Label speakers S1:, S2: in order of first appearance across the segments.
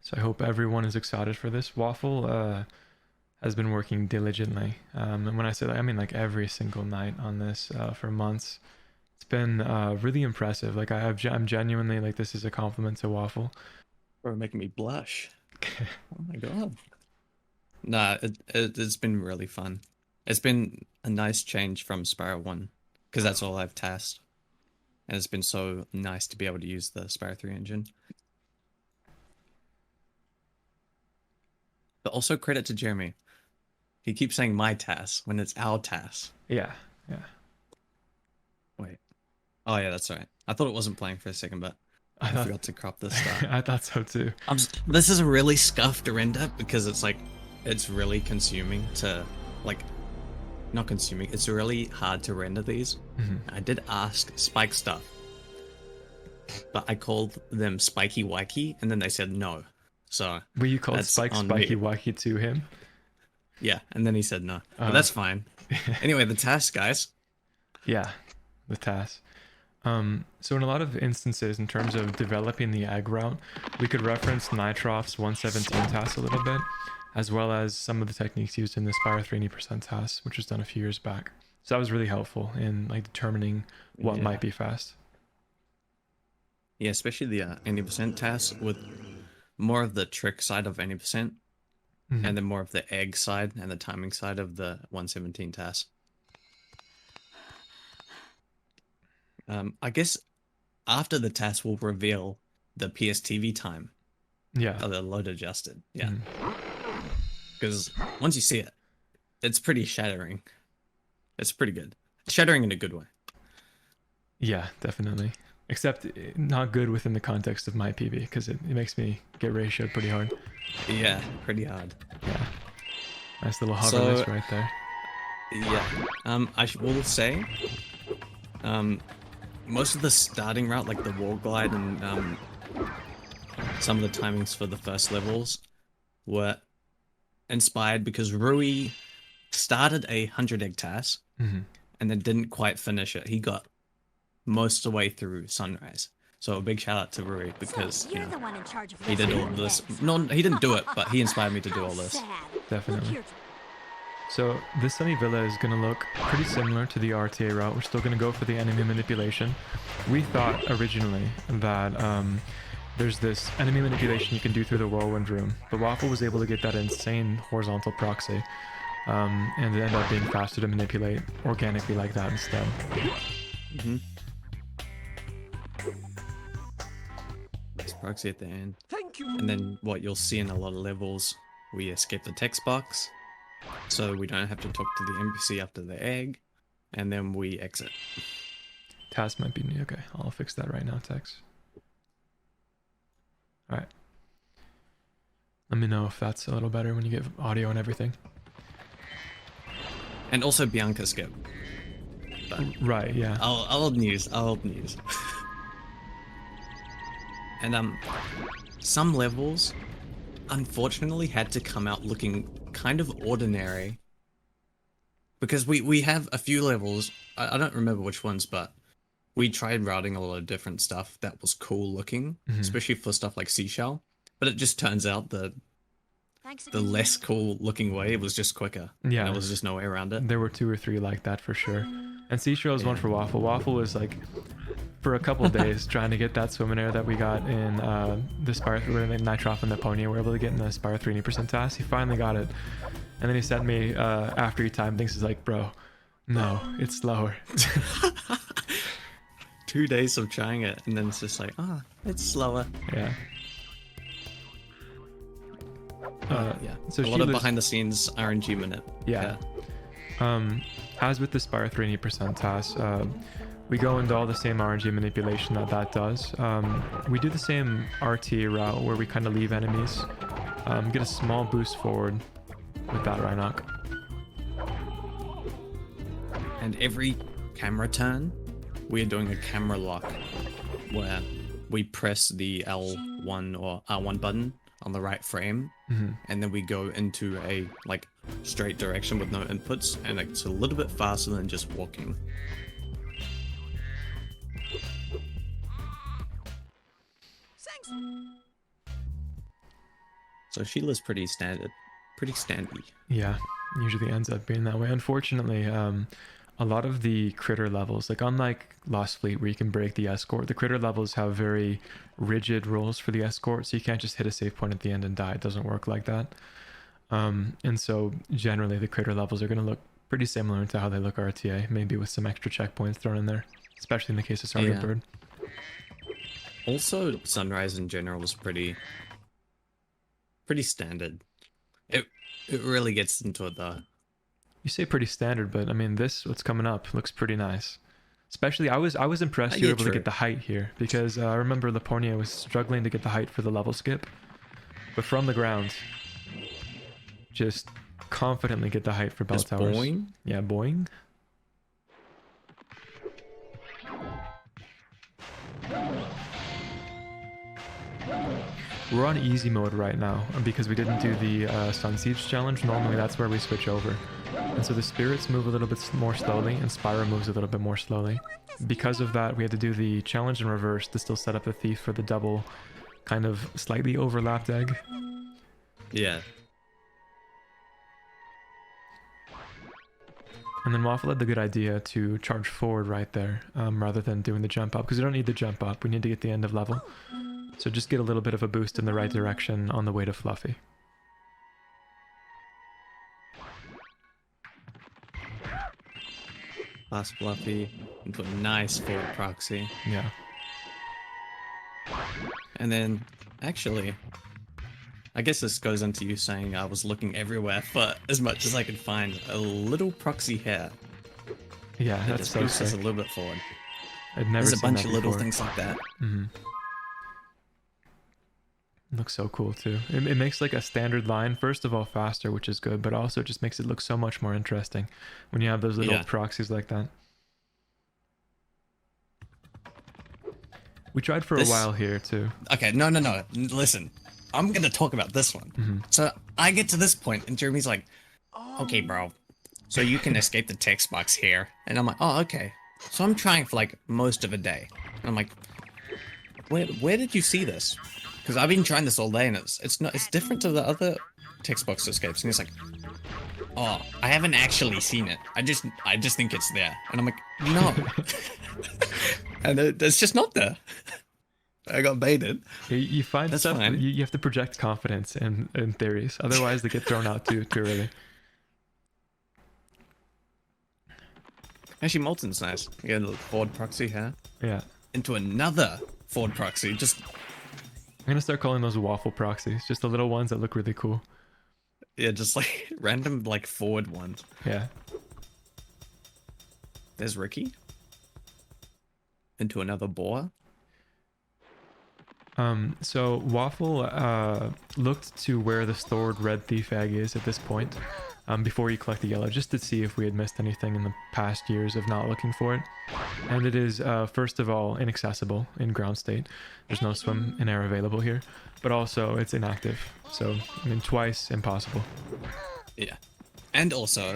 S1: So I hope everyone is excited for this. Waffle has been working diligently. And when I say that, I mean like every single night on this for months. It's been really impressive. Like I'm genuinely like, this is a compliment to Waffle.
S2: Bro, making me blush. Oh my god. Nah, it's been really fun. It's been a nice change from Spyro 1, because that's all I've tasked. And it's been so nice to be able to use the Spyro 3 engine. But also credit to Jeremy. He keeps saying my task when it's our task.
S1: Yeah, yeah.
S2: Wait. Oh yeah, that's right. I thought it wasn't playing for a second, but I forgot to crop this stuff.
S1: I thought so too.
S2: This is a really scuffed render because it's like, it's really consuming to, like, not consuming, it's really hard to render these. I did ask Spike stuff, but I called them Spiky Wikey, and then they said no. So
S1: Were you called Spike Spiky Wikey to him?
S2: Yeah, and then he said no. But that's fine. Anyway, the task, guys.
S1: Yeah, the task. So in a lot of instances, in terms of developing the egg route, we could reference Nitrov's 117 task a little bit, as well as some of the techniques used in the Spyro 3 80% task, which was done a few years back. So that was really helpful in like determining what might be fast.
S2: Yeah, especially the 80% task with more of the trick side of 80%, and then more of the egg side and the timing side of the 117 task. I guess after the task will reveal the PSTV time.
S1: Yeah.
S2: Oh, the load adjusted. Yeah. Because once you see it, it's pretty shattering. It's pretty good. Shattering in a good way.
S1: Yeah, definitely. Except not good within the context of my PB, because it makes me get ratioed pretty hard.
S2: Yeah, pretty hard.
S1: Yeah. Nice little hoverness right there.
S2: Yeah. I will say, most of the starting route, like the wall glide and some of the timings for the first levels, were inspired because Rui started a 100 egg task and then didn't quite finish it. He got most of the way through Sunrise. So a big shout out to Rui because you know, he did all this. No, he didn't do it, but he inspired me to do all this.
S1: Definitely. So this Sunny Villa is going to look pretty similar to the RTA route. We're still going to go for the enemy manipulation. We thought originally that there's this enemy manipulation you can do through the Whirlwind Room, but Waffle was able to get that insane horizontal proxy, and it ended up being faster to manipulate organically like that instead.
S2: Nice proxy at the end.
S3: Thank you.
S2: And then what you'll see in a lot of levels, we escape the text box, so we don't have to talk to the NPC after the egg, and then we exit.
S1: Task might be new. Okay, I'll fix that right now, Tex. Alright. Let me know if that's a little better when you get audio and everything.
S2: And also Bianca skip. But
S1: right, yeah.
S2: Old news. And some levels unfortunately had to come out looking kind of ordinary. Because we have a few levels, I don't remember which ones, but we tried routing a lot of different stuff that was cool looking, especially for stuff like Seashell. But it just turns out that the less cool looking way, it was just quicker.
S1: Yeah.
S2: There was just no way around it.
S1: There were 2 or 3 like that for sure. And Seashell is one for Waffle. Waffle was like, for a couple of days, trying to get that swim and air that we got in the Spyro 3, Nitroff and the Pony were able to get in the Spyro 3 80% task. He finally got it. And then he sent me, after he timed things, he's like, bro, no, it's slower.
S2: 2 days of trying it, and then it's just like, it's slower.
S1: Yeah.
S2: Yeah.
S1: So
S2: a lot of behind the scenes RNG minute.
S1: Yeah. As with the Spyro 3 80% task, we go into all the same RNG manipulation that does. We do the same RT route where we kind of leave enemies, get a small boost forward with that Rhinoc.
S2: And every camera turn, we are doing a camera lock where we press the L1 or R1 button on the right frame, and then we go into a like straight direction with no inputs, and it's a little bit faster than just walking. So Sheila's pretty standard. Pretty standy.
S1: Yeah, usually ends up being that way. Unfortunately, a lot of the critter levels, like unlike Lost Fleet where you can break the escort, the critter levels have very rigid rules for the escort, so you can't just hit a save point at the end and die. It doesn't work like that. And so generally the critter levels are going to look pretty similar to how they look RTA, maybe with some extra checkpoints thrown in there, especially in the case of Sergeant
S2: Yeah.
S1: Bird.
S2: Also, Sunrise in general was pretty standard. It really gets into it though.
S1: You say pretty standard, but I mean this what's coming up looks pretty nice. Especially I was impressed you were
S2: Yeah,
S1: able to
S2: true.
S1: get the height here because I remember Lapornia was struggling to get the height for the level skip, but from the ground, just confidently get the height for bell
S2: Just
S1: towers.
S2: boing.
S1: Yeah, boing. We're on easy mode right now because we didn't do the Sun Siege challenge. Normally that's where we switch over. And so the spirits move a little bit more slowly and Spyro moves a little bit more slowly. Because of that, we had to do the challenge in reverse to still set up the thief for the double kind of slightly overlapped egg.
S2: Yeah.
S1: And then Waffle had the good idea to charge forward right there rather than doing the jump up because we don't need the jump up. We need to get the end of level. So just get a little bit of a boost in the right direction on the way to Fluffy.
S2: Pass Fluffy into a nice forward proxy.
S1: Yeah.
S2: And then, actually, I guess this goes into you saying I was looking everywhere for as much as I could find a little proxy hair.
S1: Yeah,
S2: That
S1: that's
S2: just
S1: so
S2: boosts us a
S1: sick.
S2: little bit forward.
S1: I'd never
S2: There's a
S1: seen
S2: bunch
S1: that
S2: of little
S1: before.
S2: things like that.
S1: Mm-hmm. Looks so cool too. It makes like a standard line, first of all, faster, which is good, but also it just makes it look so much more interesting when you have those little
S2: Yeah.
S1: proxies like that. We tried for a
S2: This-
S1: while here too.
S2: Okay, no. Listen, I'm gonna talk about this one.
S1: Mm-hmm.
S2: So I get to this point, and Jeremy's like, "Okay, bro, so you can escape the text box here." And I'm like, "Oh, okay." So I'm trying for like most of a day, and I'm like, "Where did you see this?" Because I've been trying this all day, and it's different to the other text box escapes. And he's like, "Oh, I haven't actually seen it. I just think it's there." And I'm like, "No," and it's just not there. I got baited.
S1: You find
S2: That's
S1: stuff,
S2: fine.
S1: you have to project confidence in theories, otherwise they get thrown out too early.
S2: Actually, Molten's nice. You get a little forward proxy here
S1: Yeah.
S2: into another forward proxy. Just
S1: I'm gonna start calling those waffle proxies, just the little ones that look really cool.
S2: yeah, just like random like forward ones.
S1: Yeah.
S2: There's Ricky into another boar.
S1: So Waffle looked to where the stored red thief egg is at this point, before you collect the yellow, just to see if we had missed anything in the past years of not looking for it. And it is, first of all, inaccessible in ground state. There's no swim and air available here, but also it's inactive. So, I mean, twice impossible.
S2: Yeah, and also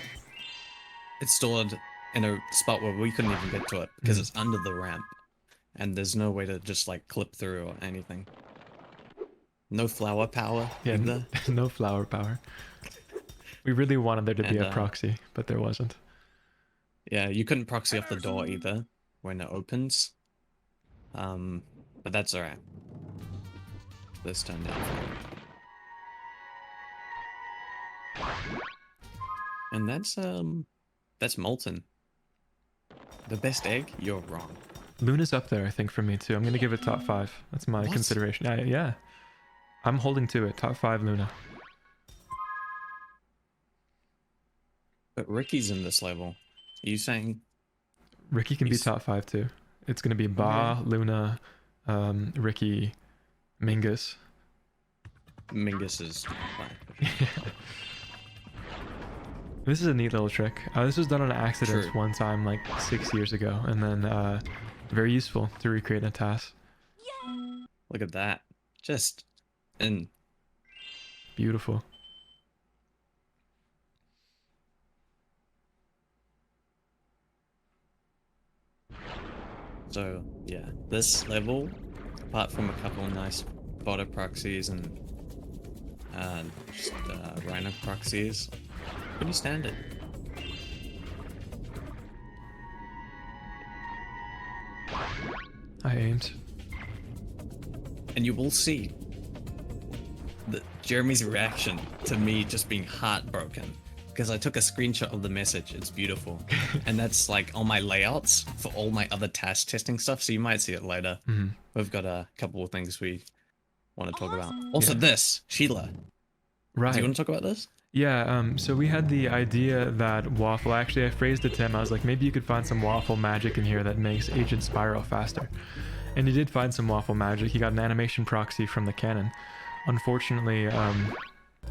S2: it's stored in a spot where we couldn't even get to it because it's under the ramp, and there's no way to just like clip through or anything. No flower power
S1: Yeah,
S2: either.
S1: no flower power. We really wanted there to be
S2: And,
S1: a proxy, but there wasn't.
S2: Yeah, you couldn't proxy off the door either when it opens. But that's alright. This turned out fine. And that's Molten. The best egg? You're wrong.
S1: Luna's up there, I think, for me too. I'm gonna give it top 5. That's my
S2: What?
S1: consideration. Yeah. I'm holding to it. Top 5 Luna.
S2: But Ricky's in this level. Are you saying
S1: Ricky can be
S2: He's-
S1: top 5 too. It's gonna be Ba, Luna, Ricky, Mingus.
S2: Mingus is fine?
S1: This is a neat little trick. This was done on accident
S2: True.
S1: one time, like 6 years ago, and then very useful to recreate in a TAS.
S2: Look at that. Just and
S1: Beautiful.
S2: so yeah, this level, apart from a couple of nice fodder proxies and Just Rhino proxies. Pretty standard.
S1: I aimed.
S2: And you will see Jeremy's reaction to me just being heartbroken. Because I took a screenshot of the message. It's beautiful. And that's like on my layouts for all my other task testing stuff. So you might see it later.
S1: Mm-hmm.
S2: We've got a couple of things we want to talk about. Also this, Sheila.
S1: Right.
S2: Do you want to talk about this?
S1: Yeah, so we had the idea that Waffle, actually I phrased it to him, I was like, maybe you could find some Waffle magic in here that makes Agent Spyro faster. And he did find some Waffle magic. He got an animation proxy from the cannon. Unfortunately,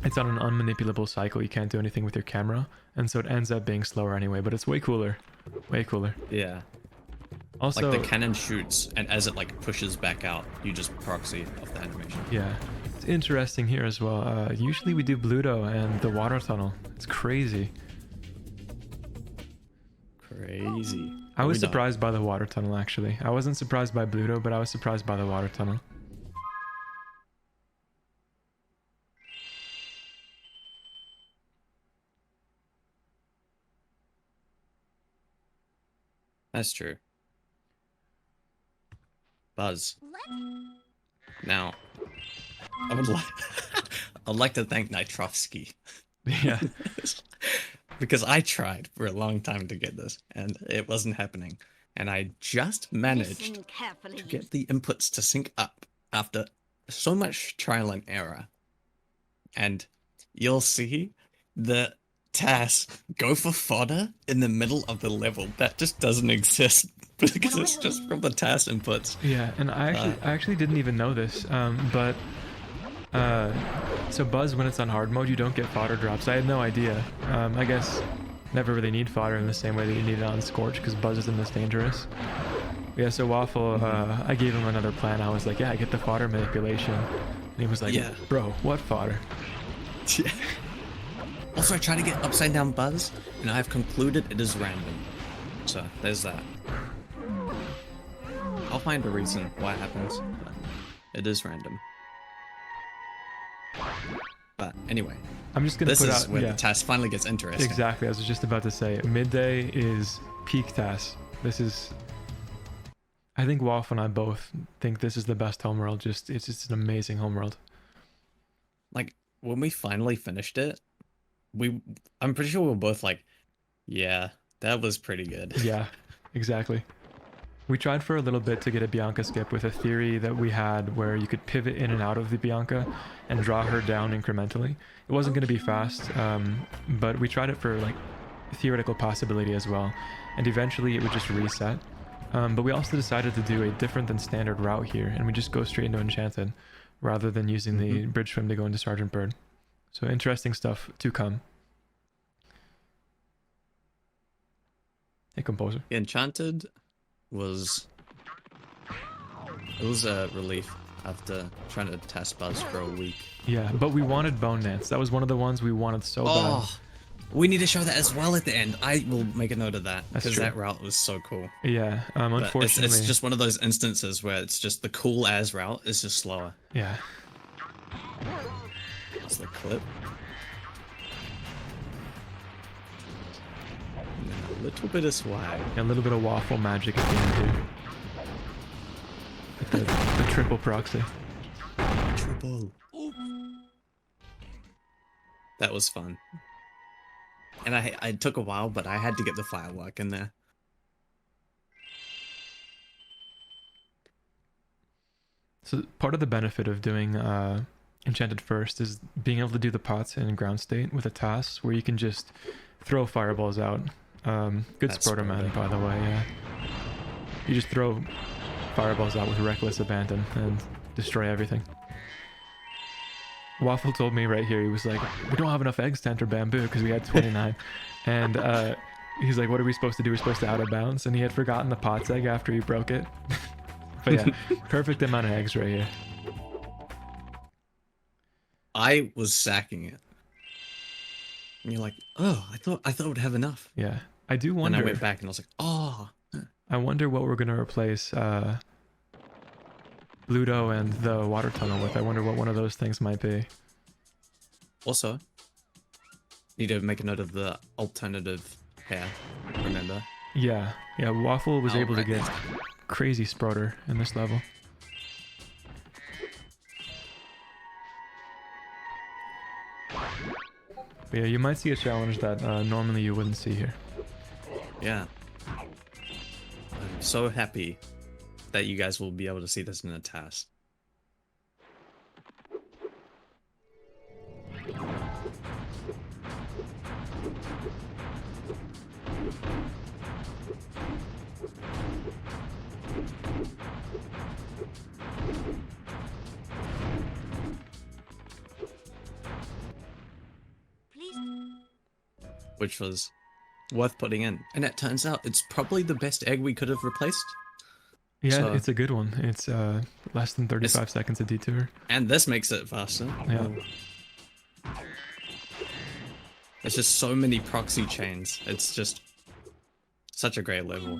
S1: it's on an unmanipulable cycle. You can't do anything with your camera, and so it ends up being slower anyway, but it's way cooler. Way cooler.
S2: Yeah.
S1: Also,
S2: like the cannon shoots, and as it like pushes back out, you just proxy off the animation.
S1: Yeah. It's interesting here as well. Usually we do Bluto and the water tunnel. It's crazy.
S2: Crazy.
S1: I was surprised by the water tunnel, actually. I wasn't surprised by Bluto, but I was surprised by the water tunnel.
S2: That's true. Buzz. Now, I'd like to thank Nitrovsky.
S1: Yeah.
S2: Because I tried for a long time to get this, and it wasn't happening. And I just managed to get the inputs to sync up after so much trial and error. And you'll see the TAS go for fodder in the middle of the level. That just doesn't exist because it's just from the TAS inputs.
S1: Yeah, and I actually didn't even know this, so Buzz, when it's on hard mode, you don't get fodder drops. I had no idea. I guess never really need fodder in the same way that you need it on Scorch because Buzz isn't as dangerous. Yeah, so Waffle, I gave him another plan. I was like, yeah, I get the fodder manipulation. And he was like, yeah, bro, what fodder?
S2: Yeah. Also, I try to get upside down Buzz, and I've concluded it is random. So, there's that. I'll find a reason why it happens, but it is random. But anyway,
S1: I'm just gonna put out.
S2: This is where the TAS finally gets interesting.
S1: Exactly, I was just about to say, Midday is peak TAS. This is. I think Waffle and I both think this is the best homeworld. It's just an amazing homeworld.
S2: Like when we finally finished it, I'm pretty sure we were both like, yeah, that was pretty good.
S1: Yeah, exactly. We tried for a little bit to get a Bianca skip with a theory that we had where you could pivot in and out of the Bianca and draw her down incrementally. It wasn't going to be fast, but we tried it for like theoretical possibility as well. And eventually it would just reset. But we also decided to do a different than standard route here, and we just go straight into Enchanted rather than using the bridge swim to go into Sergeant Bird. So interesting stuff to come. Hey, Composer.
S2: Enchanted was a relief after trying to test Buzz for a week.
S1: Yeah, but we wanted Bone Dance. That was one of the ones we wanted so bad.
S2: We need to show that as well at the end. I will make a note of that because that route was so cool.
S1: Yeah, unfortunately,
S2: it's just one of those instances where it's just the cool as route is just slower.
S1: Yeah.
S2: That's the clip. And a little bit of swag.
S1: A little bit of Waffle magic at the end here. With the triple proxy.
S2: Triple. That was fun. And I took a while, but I had to get the firework in there.
S1: So part of the benefit of doing Enchanted first is being able to do the pots in ground state with a TAS where you can just throw fireballs out. Good Spyro man, by the way. Yeah. You just throw fireballs out with reckless abandon and destroy everything. Waffle told me right here, he was like, we don't have enough eggs to enter bamboo because we had 29. And he's like, what are we supposed to do? We're supposed to out of bounds. And he had forgotten the pot's egg after he broke it. But yeah, perfect amount of eggs right here.
S2: I was sacking it. And you're like, oh, I thought it would have enough.
S1: Yeah, I do wonder.
S2: And I went back and I was like, oh.
S1: I wonder what we're going to replace Bluto and the water tunnel with. I wonder what one of those things might be.
S2: Also, need to make a note of the alternative hair. Remember?
S1: Yeah, Waffle was
S2: I'll
S1: able to
S2: write
S1: get
S2: this down.
S1: crazy Sprotter in this level. But yeah, you might see a challenge that normally you wouldn't see here.
S2: Yeah. I'm so happy that you guys will be able to see this in a TAS. Which was worth putting in. And it turns out it's probably the best egg we could have replaced.
S1: Yeah,
S2: So-
S1: it's a good one. It's less than 35 seconds a detour.
S2: And this makes it faster.
S1: Yeah.
S2: It's just so many proxy chains. It's just such a great level.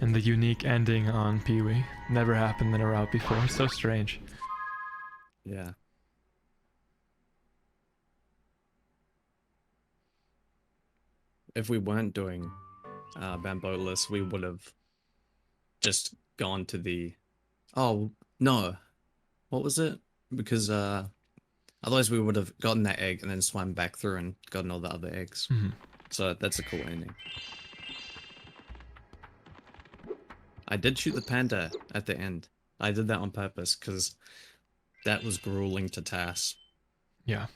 S1: And the unique ending on Pee-wee. Never happened in a route before. It's so strange.
S2: Yeah. If we weren't doing Bambolus, we would have just gone to the... Oh, no. What was it? Because otherwise we would have gotten that egg and then swam back through and gotten all the other eggs.
S1: Mhm.
S2: So that's a cool ending. I did shoot the panda at the end. I did that on purpose because that was grueling to TAS.
S1: Yeah.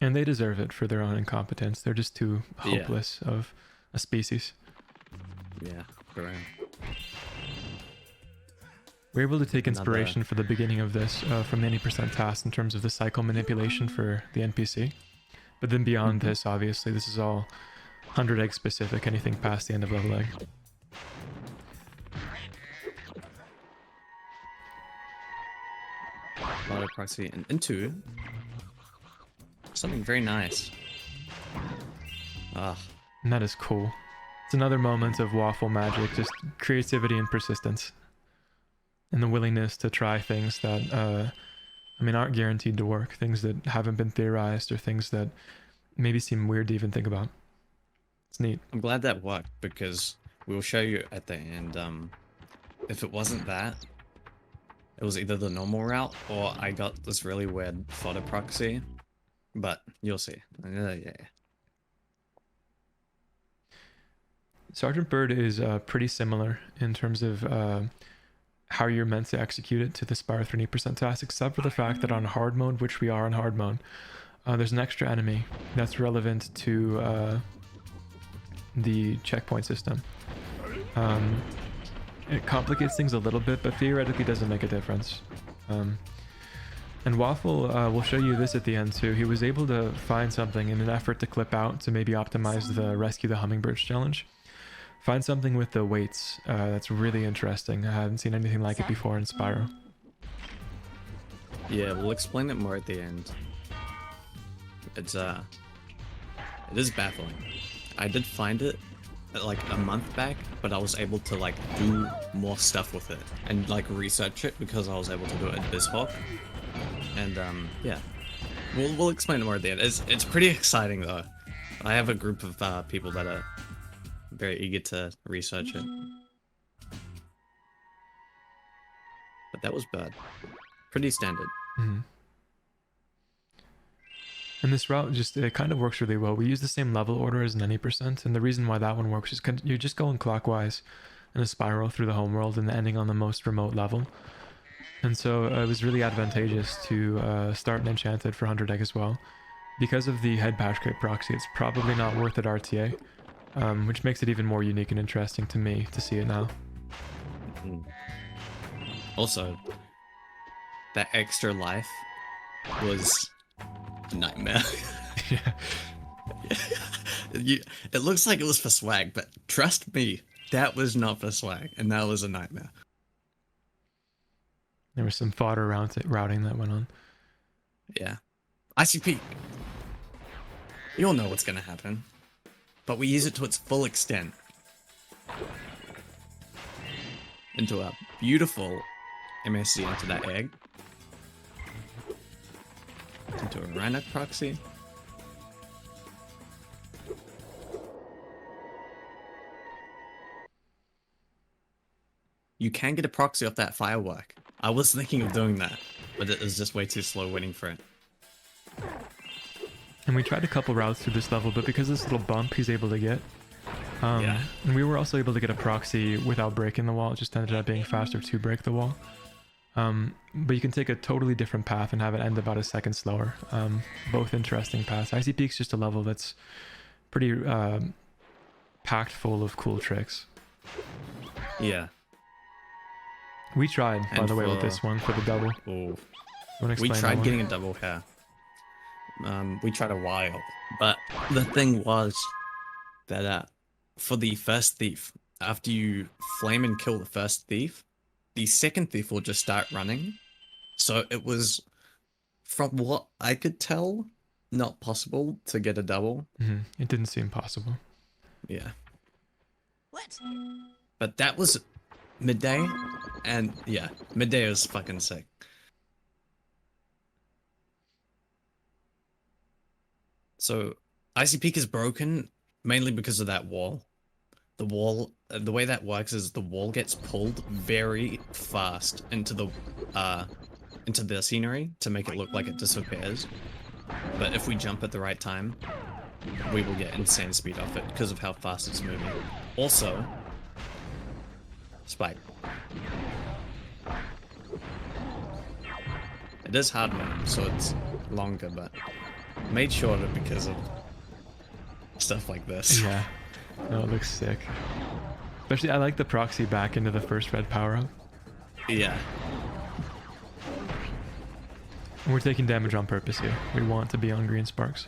S1: And they deserve it for their own incompetence. They're just too
S2: Yeah.
S1: hopeless of a species.
S2: Yeah, correct.
S1: We're able to take
S2: Another-
S1: inspiration for the beginning of this from the 80% task in terms of the cycle manipulation for the NPC. But then beyond this, obviously, this is all 100 egg specific, anything past the end of level egg.
S2: Lotto proxy and into something very nice. Ah,
S1: And that is cool. It's another moment of waffle magic, just creativity and persistence. And the willingness to try things that, aren't guaranteed to work. Things that haven't been theorized or things that maybe seem weird to even think about. It's neat.
S2: I'm glad that worked because we'll show you at the end. If it wasn't that, it was either the normal route or I got this really weird photo proxy. But you'll see. Yeah.
S1: Sergeant Bird is pretty similar in terms of how you're meant to execute it to the Spyro 3% task, except for the fact that on hard mode, which we are on hard mode, there's an extra enemy that's relevant to the checkpoint system. It complicates things a little bit, but theoretically doesn't make a difference. And Waffle will show you this at the end too. He was able to find something in an effort to clip out to maybe optimize the Rescue the Hummingbirds challenge. Find something with the weights that's really interesting. I haven't seen anything like it before in Spyro.
S2: Yeah, we'll explain it more at the end. It is baffling. I did find it like a month back, but I was able to like do more stuff with it and like research it because I was able to do it at BizHawk. And yeah, we'll explain it more at the end. It's pretty exciting though. I have a group of people that are very eager to research it. But that was bad. Pretty standard.
S1: Mm-hmm. And this route just, it kind of works really well. We use the same level order as an any percent, and the reason why that one works is you're just going clockwise in a spiral through the homeworld and ending on the most remote level. And so it was really advantageous to start an enchanted for 100 egg as well. Because of the head patch crate proxy, it's probably not worth it RTA, which makes it even more unique and interesting to me to see it now.
S2: Also, that extra life was a nightmare.
S1: Yeah.
S2: It looks like it was for swag, but trust me, that was not for swag, and that was a nightmare.
S1: There was some fodder routing that went on.
S2: Yeah. ICP. You all know what's gonna happen. But we use it to its full extent. Into a beautiful MSC into that egg. Into a Rhino proxy. You can get a proxy off that firework. I was thinking of doing that, but it was just way too slow waiting for it.
S1: And we tried a couple routes through this level, but because of this little bump he's able to get,
S2: Yeah.
S1: and we were also able to get a proxy without breaking the wall. It just ended up being faster to break the wall. But you can take a totally different path and have it end about a second slower. Both interesting paths. Icy Peak's just a level that's pretty packed full of cool tricks.
S2: Yeah.
S1: We tried, by
S2: And
S1: the way, with
S2: for-
S1: this one for the double.
S2: Oh.
S1: You wanna
S2: We
S1: explain that
S2: tried
S1: one?
S2: getting a double hair. We tried a while, but the thing was that for the first thief, after you flame and kill the first thief, the second thief will just start running. So it was, from what I could tell, not possible to get a double.
S1: It didn't seem possible.
S2: Yeah.
S3: What?
S2: But that was Midday, and yeah, Midday was fucking sick. So Icy Peak is broken mainly because of that wall. The wall, the way that works is the wall gets pulled very fast into the scenery to make it look like it disappears. But if we jump at the right time, we will get insane speed off it because of how fast it's moving. Also, Spike. It is hard mode, so it's longer, but made shorter because of stuff like this.
S1: Yeah. No, it looks sick. Especially, I like the proxy back into the first red power-up.
S2: Yeah.
S1: And we're taking damage on purpose here. We want to be on green sparks.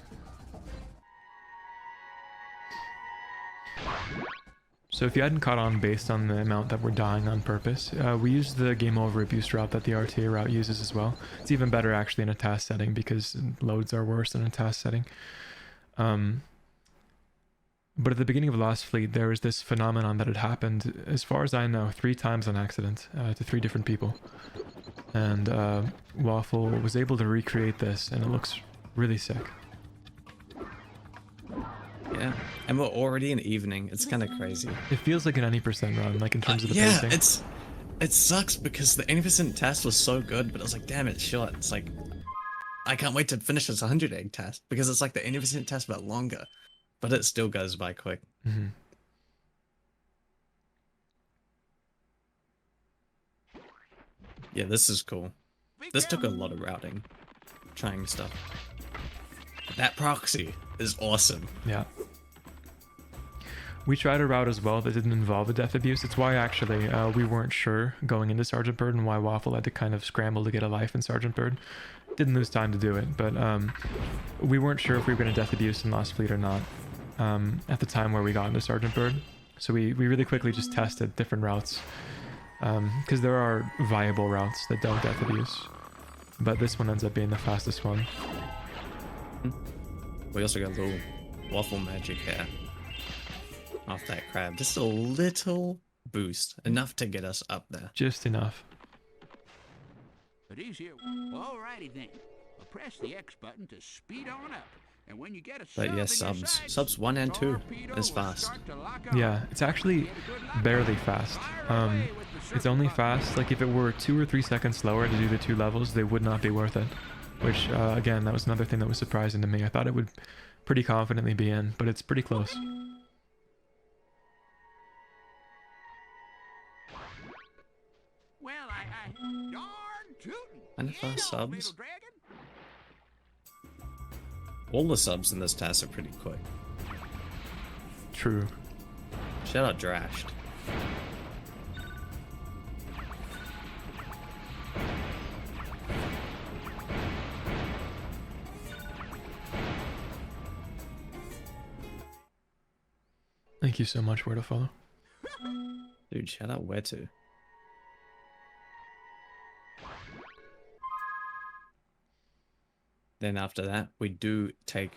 S1: So if you hadn't caught on based on the amount that we're dying on purpose, we use the game over abuse route that the RTA route uses as well. It's even better actually in a task setting because loads are worse than a task setting. But at the beginning of Lost Fleet, there was this phenomenon that had happened, as far as I know, 3 times on accident to 3 different people. And Waffle was able to recreate this, and it looks really sick.
S2: Yeah. And we're already in evening. It's kind of crazy.
S1: It feels like an any percent run, like in terms of the
S2: Yeah,
S1: pacing.
S2: it sucks because the 80% test was so good, but I was like, damn, it's short. It's like, I can't wait to finish this 100 egg test because it's like the 80% test but longer, but it still goes by quick.
S1: Mm-hmm.
S2: Yeah, this is cool. This took a lot of routing, trying stuff. That proxy is awesome.
S1: Yeah. We tried a route as well that didn't involve a death abuse. It's why actually we weren't sure going into Sergeant Bird and why Waffle had to kind of scramble to get a life in Sergeant Bird. Didn't lose time to do it, but we weren't sure if we were going to death abuse in Lost Fleet or not at the time where we got into Sergeant Bird. So we really quickly just tested different routes because there are viable routes that don't death abuse. But this one ends up being the fastest one.
S2: We also got a little waffle magic here off that crab. Just a little boost, enough to get us up there.
S1: Just enough.
S3: But easier. Alrighty then. Press the X button to speed on up. And when you get a
S2: But
S3: sub
S2: yeah,
S3: in
S2: subs.
S3: your sights,
S2: Subs 1 and 2
S3: torpedo
S2: is
S3: will
S2: fast.
S3: start to lock on.
S1: Yeah, it's actually barely fast. It's only fast, like if it were 2 or 3 seconds slower to do the 2 levels, they would not be worth it. Which, again, that was another thing that was surprising to me. I thought it would pretty confidently be in, but it's pretty close.
S3: Well, I darn tootin'.
S2: And if our
S3: Get on,
S2: subs.
S3: little dragon.
S2: All the subs in this task are pretty quick.
S1: True.
S2: Shout out Drashed.
S1: Thank you so much, Where to Follow.
S2: Dude, shout out where to. Then after that, we do take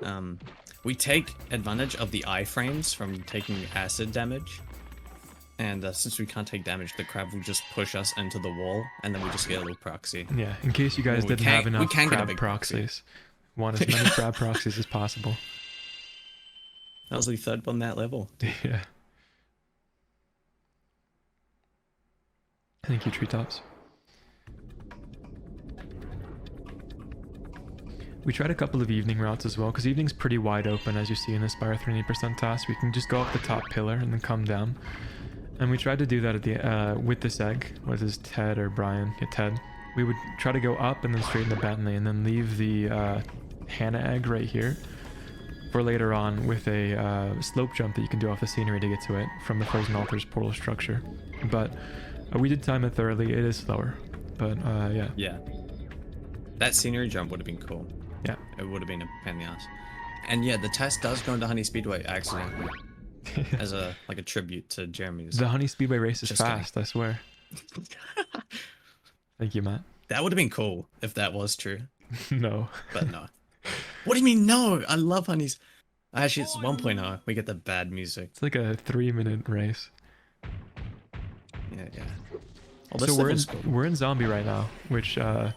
S2: advantage of the iframes from taking acid damage And since we can't take damage, the crab will just push us into the wall, and then we just get a little proxy.
S1: Yeah, in case you guys
S2: We
S1: didn't
S2: can-
S1: have
S2: we
S1: enough
S2: can get a
S1: crab
S2: big proxy.
S1: proxies. Want as many crab proxies as possible.
S2: That was the third on that level.
S1: Yeah. Thank you, Treetops. We tried a couple of evening routes as well, because evening's pretty wide open, as you see in the Spyro 3% task. We can just go up the top pillar and then come down. And we tried to do that at the with this egg. Was this Ted or Brian? Yeah, Ted. We would try to go up and then straighten the Bentley, and then leave the Hannah egg right here for later on with a slope jump that you can do off the scenery to get to it from the Frozen Altars portal structure. But we did time it thoroughly. It is slower, but yeah.
S2: Yeah. That scenery jump would have been cool.
S1: Yeah.
S2: It would have been a pain in the ass. And yeah, the test does go into Honey Speedway accidentally. As a tribute to Jeremy's.
S1: The Honey Speedway race is
S2: Just
S1: fast, I swear. Thank you, Matt.
S2: That would have been cool if that was true.
S1: No.
S2: But no. What do you mean no? I love Honey's. Actually, it's 1.0. We get the bad music.
S1: It's like a 3-minute race.
S2: Yeah. Oh,
S1: So
S2: this
S1: we're in
S2: level's cool.
S1: we're in zombie right now, which I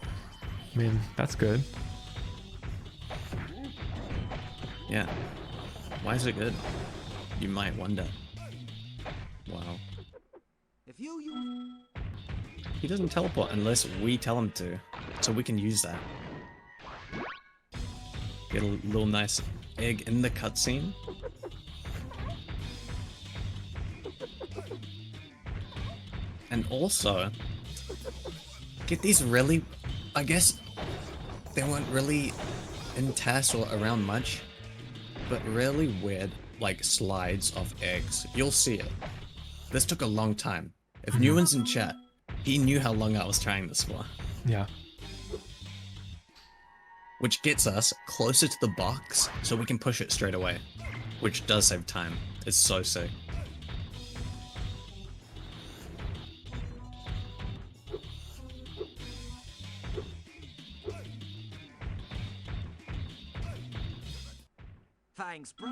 S1: mean, that's good.
S2: Yeah. Why is it good? You might wonder. Wow.
S3: If you use
S2: He doesn't teleport unless we tell him to. So we can use that. Get a little nice egg in the cutscene. And also, get these really, I guess they weren't really in TAS or around much, but really weird, like slides of eggs. You'll see it. This took a long time. If Newman's in chat, he knew how long I was trying this for.
S1: Yeah.
S2: Which gets us closer to the box so we can push it straight away. Which does save time. It's so sick.
S3: thanks, bro.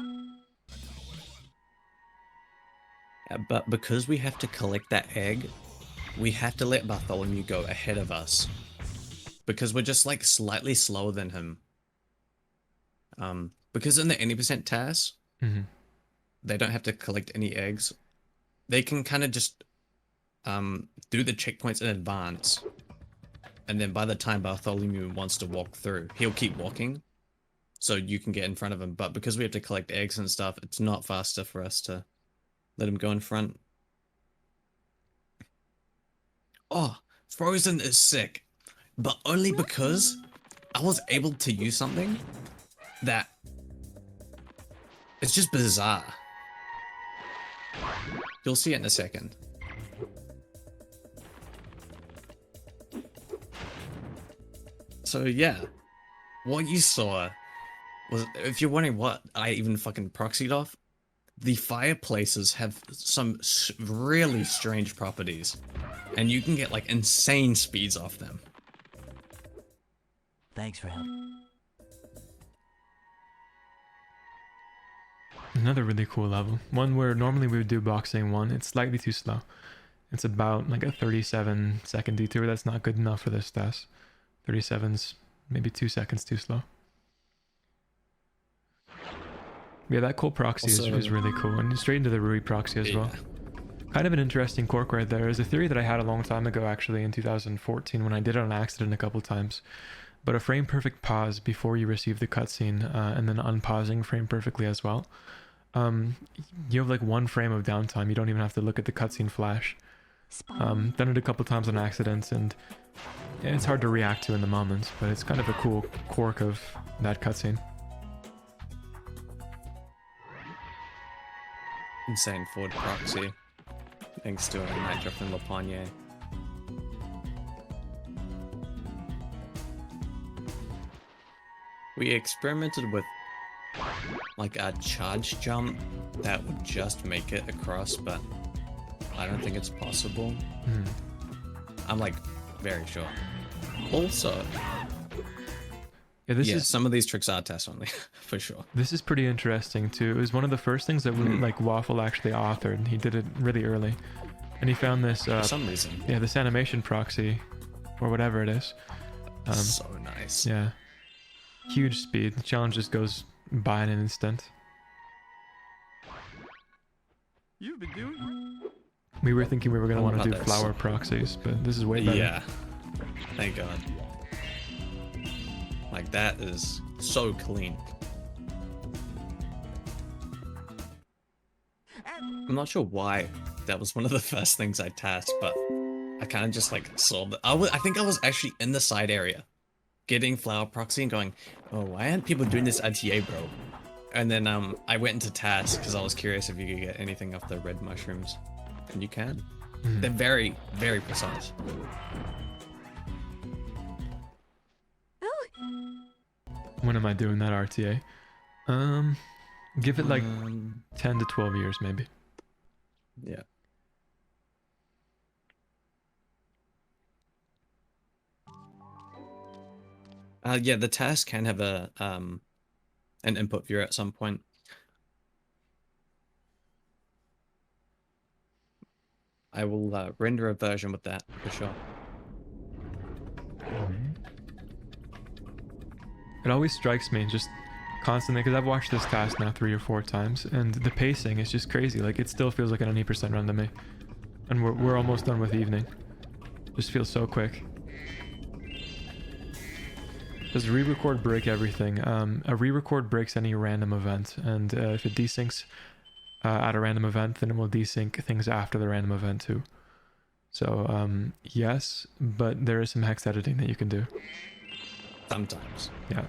S2: But because we have to collect that egg, we have to let Bartholomew go ahead of us. Because we're just like slightly slower than him. Because in the any percent TAS, they don't have to collect any eggs. They can kind of just do the checkpoints in advance. And then by the time Bartholomew wants to walk through, he'll keep walking. So you can get in front of him. But because we have to collect eggs and stuff, it's not faster for us to let him go in front. Oh, Frozen is sick. But only because I was able to use something that it's just bizarre. You'll see it in a second. So yeah, what you saw was, if you're wondering what I even fucking proxied off, the fireplaces have some really strange properties, and you can get like insane speeds off them.
S4: Thanks for helping.
S1: Another really cool level. One where normally we would do boxing one. It's slightly too slow. It's about like a 37-second detour. That's not good enough for this test. 37's maybe 2 seconds too slow. Yeah, that cool proxy is really cool. And straight into the Rui proxy as well. Kind of an interesting quirk right there. Is a theory that I had a long time ago, actually, in 2014, when I did it on accident a couple times. But a frame perfect pause before you receive the cutscene, and then unpausing frame perfectly as well. You have like 1 frame of downtime. You don't even have to look at the cutscene flash. Done it a couple times on accident, and it's hard to react to in the moment, but it's kind of a cool quirk of that cutscene.
S2: Insane forward proxy. Thanks to a night drop in Lapagne. We experimented with like a charge jump that would just make it across, but I don't think it's possible. I'm like very sure. Also,
S1: Yeah, this
S2: Yeah,
S1: is
S2: some of these tricks are test only, for sure.
S1: this is pretty interesting too. It was one of the first things that like Waffle actually authored. He did it really early, and he found this.
S2: For some reason.
S1: Yeah, this animation proxy, or whatever it is.
S2: So nice.
S1: Yeah, huge speed. The challenge just goes by in an instant.
S4: You've been doing.
S1: We were thinking we were gonna
S2: Oh,
S1: want to
S2: about
S1: do
S2: this.
S1: flower proxies, but this is way better.
S2: Yeah. Thank God. Like, that is so clean. I'm not sure why that was one of the first things I tasked, but I kind of just like saw that. I think I was actually in the side area getting flower proxy and going, oh, why aren't people doing this RTA, bro? And then I went into task because I was curious if you could get anything off the red mushrooms. And you can. They're very, very precise.
S1: When am I doing that RTA? Give it like 10 to 12 years maybe.
S2: Yeah. Yeah, the task can have a an input viewer at some point. I will render a version with that for sure.
S1: It always strikes me just constantly because I've watched this task now 3 or 4 times, and the pacing is just crazy. Like, it still feels like an 90% run to me, and we're almost done with evening. Just feels so quick. Does re-record break everything? A re-record breaks any random event, and if it desyncs at a random event, then it will desync things after the random event too. So yes, but there is some hex editing that you can do.
S2: Sometimes.
S1: Yeah.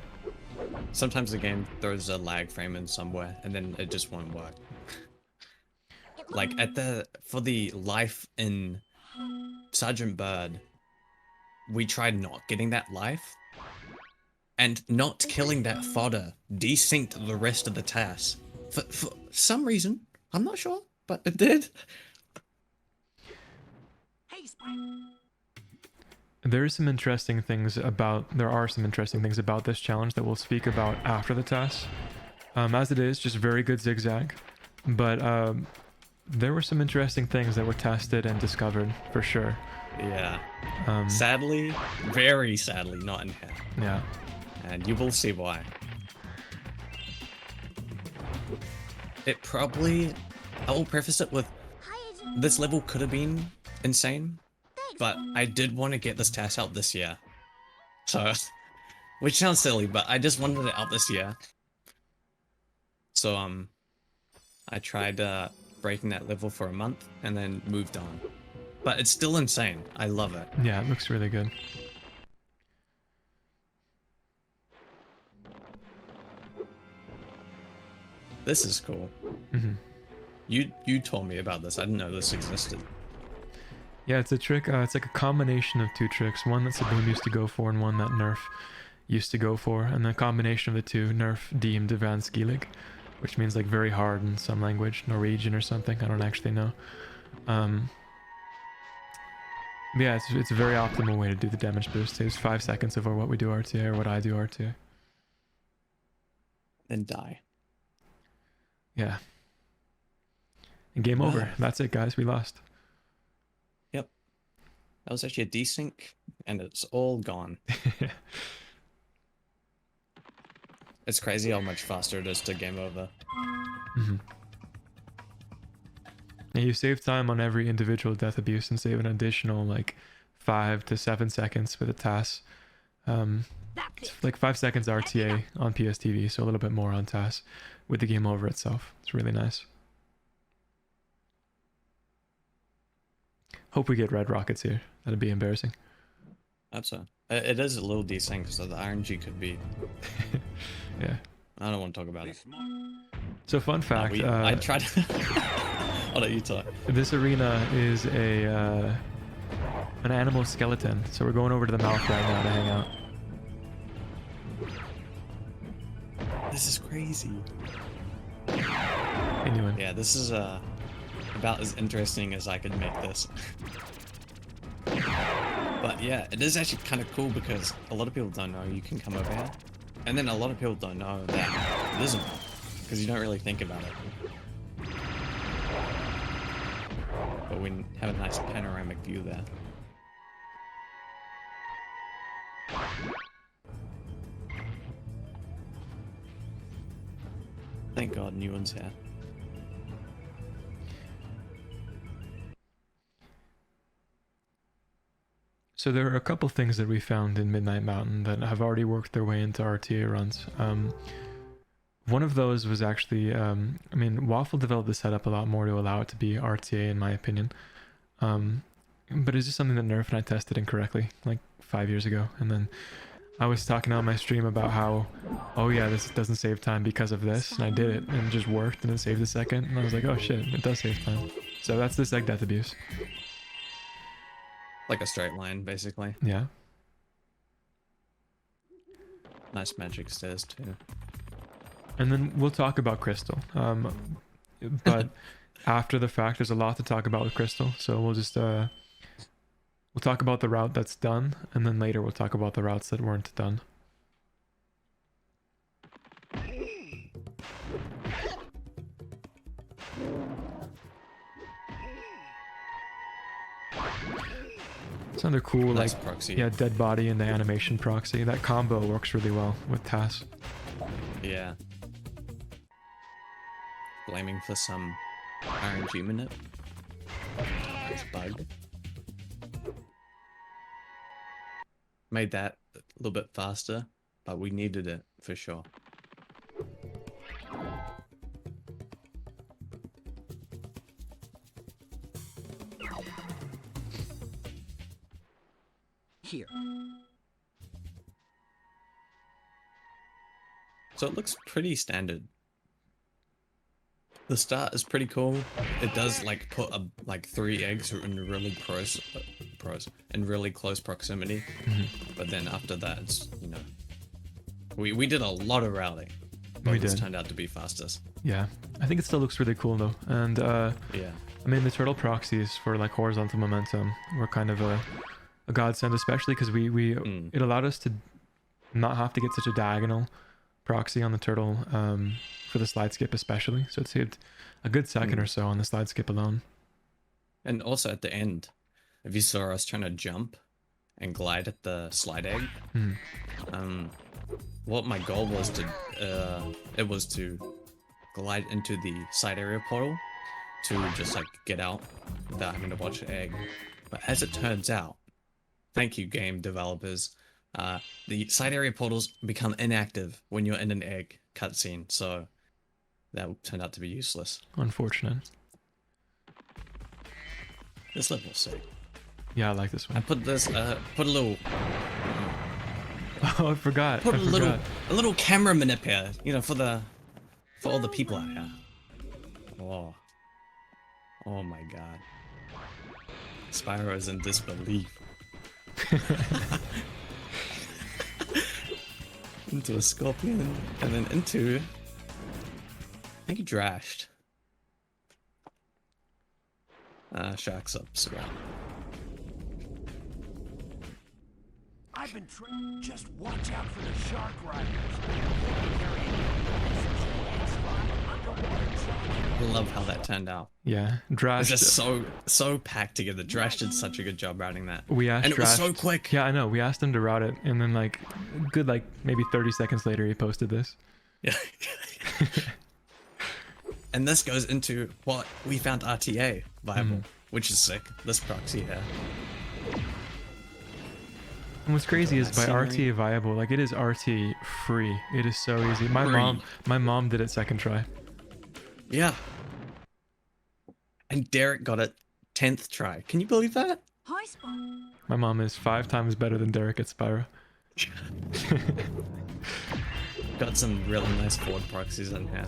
S2: Sometimes the game throws a lag frame in somewhere and then it just won't work. Like for the life in Sergeant Bird, we tried not getting that life, and not killing that fodder desynced the rest of the task. For some reason, I'm not sure, but it did.
S3: Hey, Spyro.
S1: There are some interesting things about this challenge that we'll speak about after the task. As it is, just very good zigzag. But there were some interesting things that were tested and discovered, for sure.
S2: Yeah. Sadly, very sadly, not in here.
S1: Yeah.
S2: And you will see why. It probably... I will preface it with... This level could have been insane, but I did want to get this task out this year. So... Which sounds silly, but I just wanted it out this year. So, I tried breaking that level for a month, and then moved on. But it's still insane. I love it.
S1: Yeah, it looks really good.
S2: This is cool.
S1: Mm-hmm.
S2: You told me about this. I didn't know this existed.
S1: Yeah, it's a trick. It's like a combination of 2 tricks. One that Saboom used to go for, and one that Nerf used to go for. And the combination of the 2, Nerf deemed vanskelig, which means like very hard in some language, Norwegian or something. I don't actually know. Yeah, it's a very optimal way to do the damage boost. Saves 5 seconds over what we do RTA or what I do RTA.
S2: Then die.
S1: Yeah. And game over. That's it, guys. We lost.
S2: Yep. That was actually a desync, and it's all gone. It's crazy how much faster it is to game over.
S1: Mm-hmm. And you save time on every individual death abuse and save an additional like 5 to 7 seconds with a TAS. It's like 5 seconds RTA on PSTV, so a little bit more on TAS with the game over itself. It's really nice. Hope we get red rockets here. That'd be embarrassing.
S2: Hope so. It is a little desynced, so the RNG could be...
S1: Yeah.
S2: I don't want to talk about it.
S1: So fun fact.
S2: I tried... I'll let you talk.
S1: This arena is an animal skeleton, so we're going over to the mouth right now to hang out.
S2: This is crazy.
S1: Anyone?
S2: Yeah, this is about as interesting as I could make this. But yeah, it is actually kind of cool because a lot of people don't know you can come over here And then a lot of people don't know that it isn't, because you don't really think about it. But we have a nice panoramic view there. Thank God new one's here.
S1: So there are a couple things that we found in Midnight Mountain that have already worked their way into RTA runs. One of those was actually, I mean, Waffle developed the setup a lot more to allow it to be RTA in my opinion. But it's just something that Nerf and I tested incorrectly like 5 years ago. And then I was talking on my stream about how, oh yeah, this doesn't save time because of this. And I did it and it just worked and it saved a second. And I was like, oh shit, it does save time. So that's this egg death abuse.
S2: Like a straight line, basically.
S1: Yeah.
S2: Nice magic stairs too.
S1: And then we'll talk about Crystal. But after the fact, there's a lot to talk about with Crystal. So we'll just, we'll talk about the route that's done. And then later we'll talk about the routes that weren't done. It's another cool,
S2: Nice
S1: like,
S2: proxy.
S1: yeah, dead body and the animation proxy. That combo works really well with TAS.
S2: Yeah. Blaming for some RNG minute. It's bugged. Made that a little bit faster, but we needed it for sure.
S3: Here.
S2: So it looks pretty standard. The start is pretty cool. It does like put like 3 eggs in really in really close proximity. But then after that, it's, you know, we did a lot of routing. But this turned out to be fastest.
S1: Yeah, I think it still looks really cool though. And
S2: Yeah.
S1: I mean, the turtle proxies for like horizontal momentum were kind of a godsend, especially because it allowed us to not have to get such a diagonal proxy on the turtle for the slide skip especially. So it saved a good second or so on the slide skip alone.
S2: And also at the end, if you saw us trying to jump and glide at the slide egg, what my goal was to glide into the side area portal to just like get out without having to watch the egg. But as it turns out, thank you game developers, the side area portals become inactive when you're in an egg cutscene, so that turned out to be useless.
S1: Unfortunate.
S2: This level's sick.
S1: Yeah, I like this one.
S2: I put this, put a little,
S1: Oh, I forgot.
S2: put
S1: I
S2: a
S1: forgot.
S2: little camera manip here, you know, for all the people out here. Oh my god. Spyro is in disbelief. Into a scorpion, and then into, I think he drashed. Shark's up, so
S3: I've been just watch out for the shark riders.
S2: I love how that turned out.
S1: Yeah,
S2: It's
S1: Drash.
S2: just so packed together. Drash did such a good job routing that.
S1: We asked
S2: And it was
S1: Drash-
S2: so quick.
S1: Yeah, I know. We asked him to route it, and then like, good like maybe 30 seconds later, he posted this.
S2: Yeah. And this goes into what we found RTA viable, which is sick. This proxy here.
S1: And what's crazy is by
S2: Scenery.
S1: RT viable, like it is RT free. It is so easy. My mom did it second try.
S2: Yeah. And Derek got it 10th try. Can you believe that?
S5: Hi, Spot.
S1: My mom is 5 times better than Derek at Spyro.
S2: Got some really nice forward proxies in here.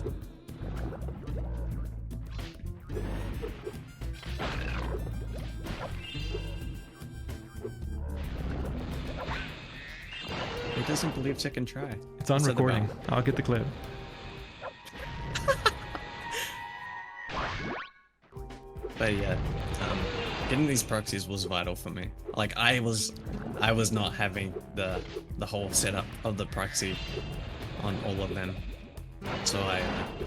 S2: He doesn't believe second try.
S1: It's on
S2: What's that
S1: recording.
S2: about?
S1: I'll get the clip.
S2: But yeah, getting these proxies was vital for me. Like I was not having the whole setup of the proxy on all of them. So I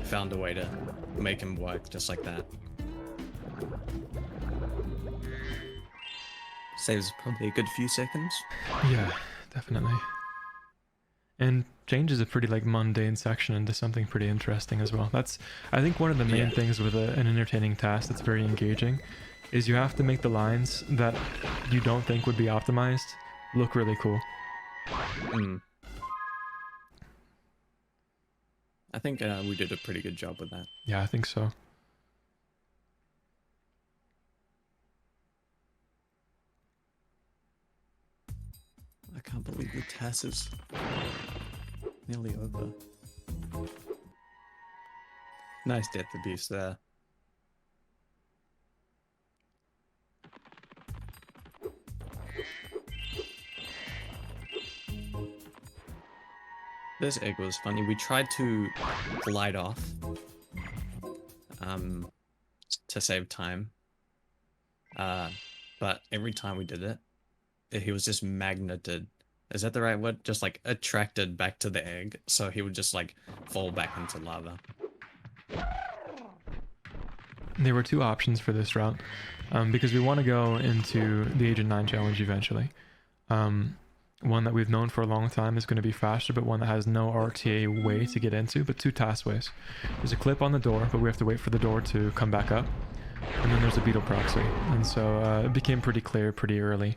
S2: found a way to make him work just like that. Saves probably a good few seconds.
S1: Yeah, definitely. And changes a pretty like mundane section into something pretty interesting as well. That's, I think, one of the main things with an entertaining task that's very engaging is you have to make the lines that you don't think would be optimized look really cool.
S2: I think we did a pretty good job with that.
S1: Yeah, I think so.
S2: I can't believe the TAS is nearly over. Nice depth abuse there. This egg was funny. We tried to glide off to save time. But every time we did it, he was just magneted. Is that the right word? Just like attracted back to the egg. So he would just like fall back into lava.
S1: There were two options for this route, because we want to go into the Agent 9 challenge eventually. One that we've known for a long time is going to be faster, but one that has no RTA way to get into, but two task ways. There's a clip on the door, but we have to wait for the door to come back up. And then there's a beetle proxy. And so it became pretty clear pretty early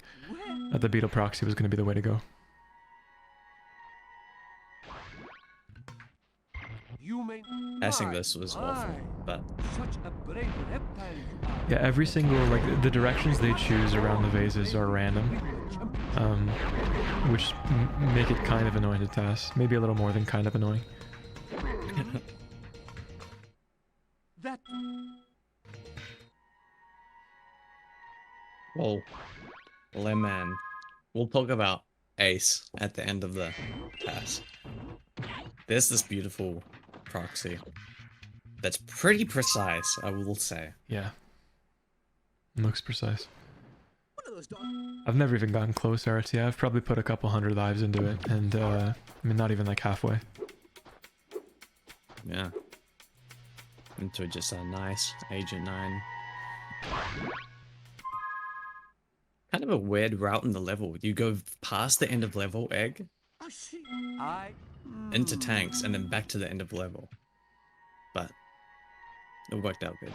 S1: that the beetle proxy was going to be the way to go.
S2: Passing this was awful, but
S1: yeah, every single, like, the directions they choose around the vases are random, which make it kind of annoying to test. Maybe a little more than kind of annoying.
S2: Well, Lemon. We'll talk about Ace at the end of the task. There's this beautiful proxy that's pretty precise, I will say.
S1: Yeah. It looks precise. I've never even gotten close to RTA. I've probably put a couple hundred lives into it, and I mean, not even like halfway.
S2: Yeah. Into just a nice Agent 9. Kind of a weird route in the level. You go past the end of level egg, into tanks, and then back to the end of level. But it worked out good.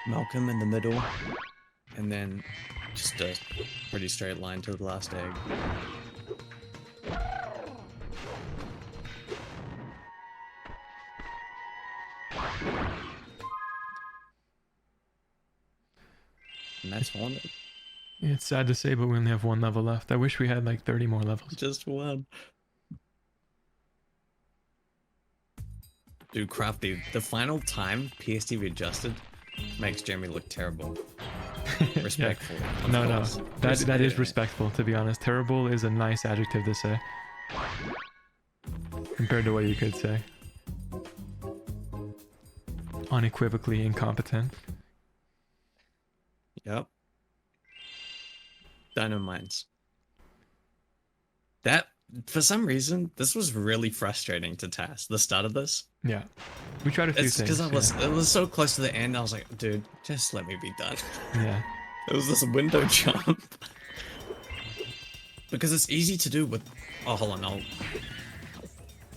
S2: Malcolm in the middle, and then just a pretty straight line to the last egg. And that's haunted.
S1: Yeah, it's sad to say, but we only have one level left. I wish we had like 30 more levels.
S2: Just one. Dude, Crafty, the final time PSTV adjusted makes Jeremy look terrible. Respectful.
S1: Yeah. No, that is respectful, to be honest. Terrible is a nice adjective to say. Compared to what you could say. Unequivocally incompetent.
S2: Yep. Dynamites. That, for some reason, this was really frustrating to TAS, the start of this.
S1: Yeah. We tried a few things.
S2: Because it was so close to the end, I was like, dude, just let me be done.
S1: Yeah.
S2: It was this window jump. Because it's easy to do with... Oh, hold on,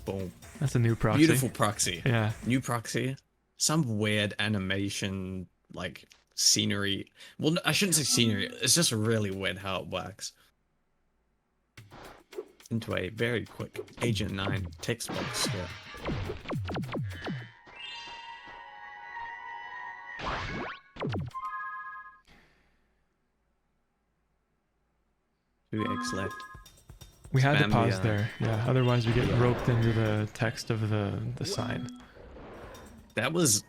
S2: boom.
S1: That's a new proxy.
S2: Beautiful proxy.
S1: Yeah.
S2: New proxy. Some weird animation, like, scenery. Well, I shouldn't say scenery. It's just really weird how it works. Into a very quick Agent 9 text box script. Two eggs left.
S1: We had to
S2: Spam
S1: pause there, yeah. Otherwise, we get roped into the text of the sign.
S2: That was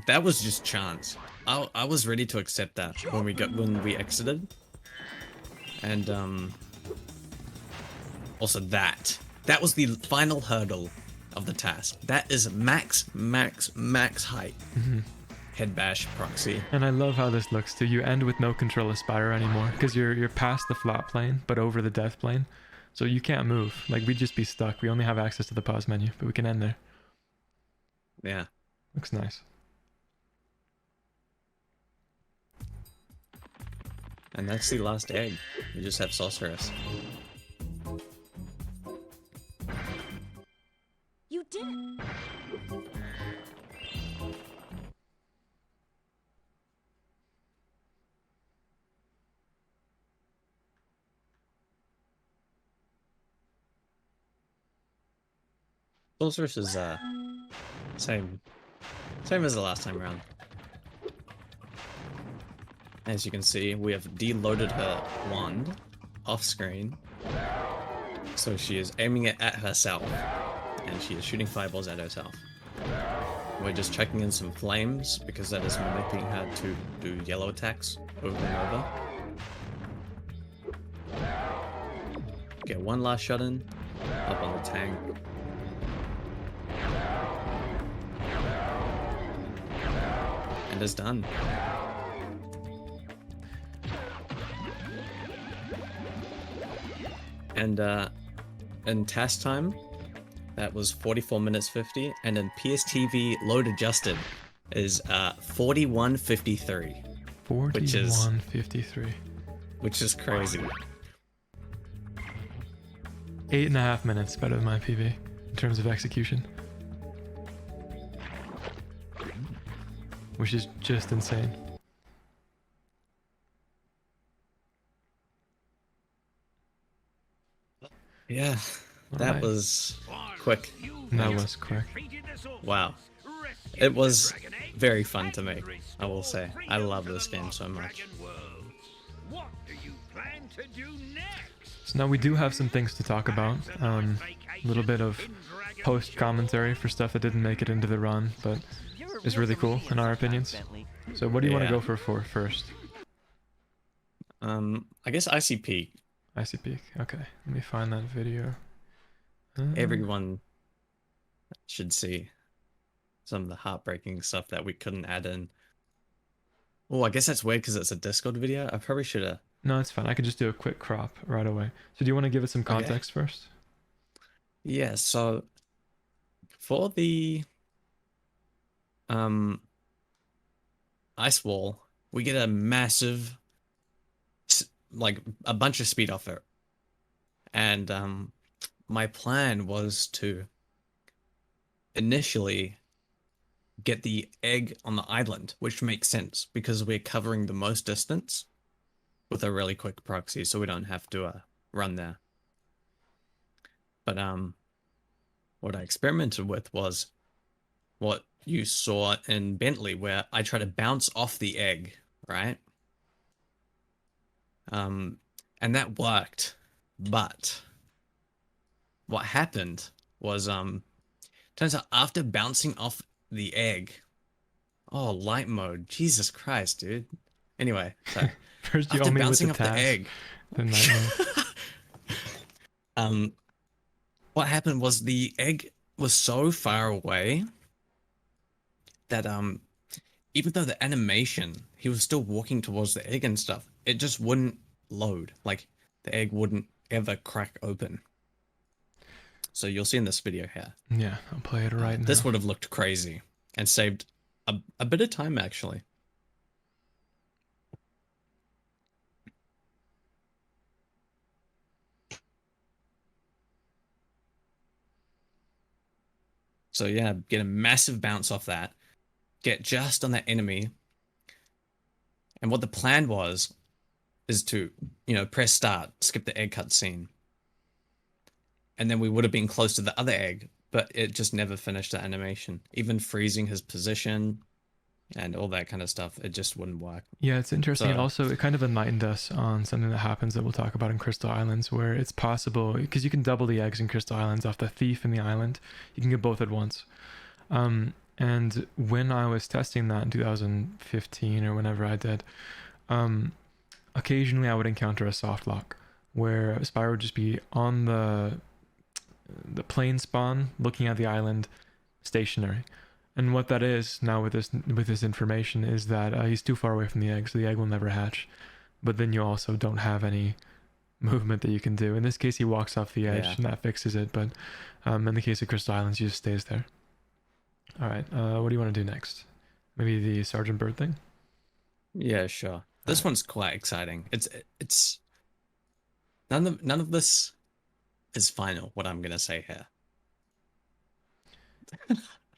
S2: just chance. I was ready to accept that when we exited, and also that was the final hurdle of the TAS. That is max height. Head bash proxy.
S1: And I love how this looks too. You end with no control of Spyro anymore because you're past the flat plane but over the death plane, so you can't move. Like, we'd just be stuck. We only have access to the pause menu, but we can end there.
S2: Yeah.
S1: Looks nice.
S2: And that's the last egg. You just have Sorceress.
S5: You did it.
S2: Sorceress is same as the last time around. As you can see, we have deloaded her wand off screen. So she is aiming it at herself. And she is shooting fireballs at herself. We're just checking in some flames because that is manipulating her to do yellow attacks over and over. Get one last shot in, up on the tank. And it's done. And in TAS time, that was 44 minutes 50, and in PSTV load adjusted is 41:53.
S1: 41:53.
S2: Which is crazy.
S1: 8.5 minutes better than my PV in terms of execution, which is just insane.
S2: Yeah, that
S1: Alright.
S2: was quick.
S1: That was quick.
S2: Wow. It was very fun to me, I will say. I love this game so much.
S3: What do you plan to do next?
S1: So now we do have some things to talk about. A little bit of post commentary for stuff that didn't make it into the run, but is really cool in our opinions. So what do you want to go for first?
S2: I guess ICP.
S1: IC Peak. Okay, let me find that video.
S2: Everyone should see some of the heartbreaking stuff that we couldn't add in. Oh, I guess that's weird because it's a Discord video. I probably should have.
S1: No, it's fine. I could just do a quick crop right away. So do you want to give it some context first?
S2: Yeah, so for the ice wall, we get a massive, like a bunch of speed off it. And my plan was to initially get the egg on the island, which makes sense because we're covering the most distance with a really quick proxy, so we don't have to run there. But what I experimented with was what you saw in Bentley, where I try to bounce off the egg, right? And that worked, but what happened was turns out after bouncing off the egg, oh, light mode, Jesus Christ, dude. Anyway, so
S1: First you
S2: after
S1: owe me with
S2: bouncing
S1: the
S2: off the
S1: task,
S2: egg,
S1: then night mode.
S2: what happened was the egg was so far away that even though the animation, he was still walking towards the egg and stuff, it just wouldn't load. Like the egg wouldn't ever crack open. So you'll see in this video here.
S1: Yeah, I'll play it right now.
S2: This would have looked crazy and saved a bit of time actually. So yeah, get a massive bounce off that, get just on that enemy. And what the plan was is to, press start, skip the egg cutscene. And then we would have been close to the other egg, but it just never finished the animation. Even freezing his position and all that kind of stuff, it just wouldn't work.
S1: Yeah, it's interesting.
S2: So-
S1: Also, it kind of enlightened us on something that happens that we'll talk about in Crystal Islands, where it's possible, because you can double the eggs in Crystal Islands off the thief and the island. You can get both at once. And when I was testing that in 2015 or whenever I did, occasionally I would encounter a soft lock where Spyro would just be on the the plane spawn, looking at the island, stationary. And what that is now with this information is that he's too far away from the egg, so the egg will never hatch. But then you also don't have any movement that you can do. In this case, he walks off the edge,
S2: Yeah.
S1: and that fixes it. But in the case of Crystal Islands, he just stays there. All right. What do you want to do next? Maybe the Sergeant Bird thing.
S2: Yeah, sure. This one's quite exciting. It's none of this is final. What I'm gonna say here.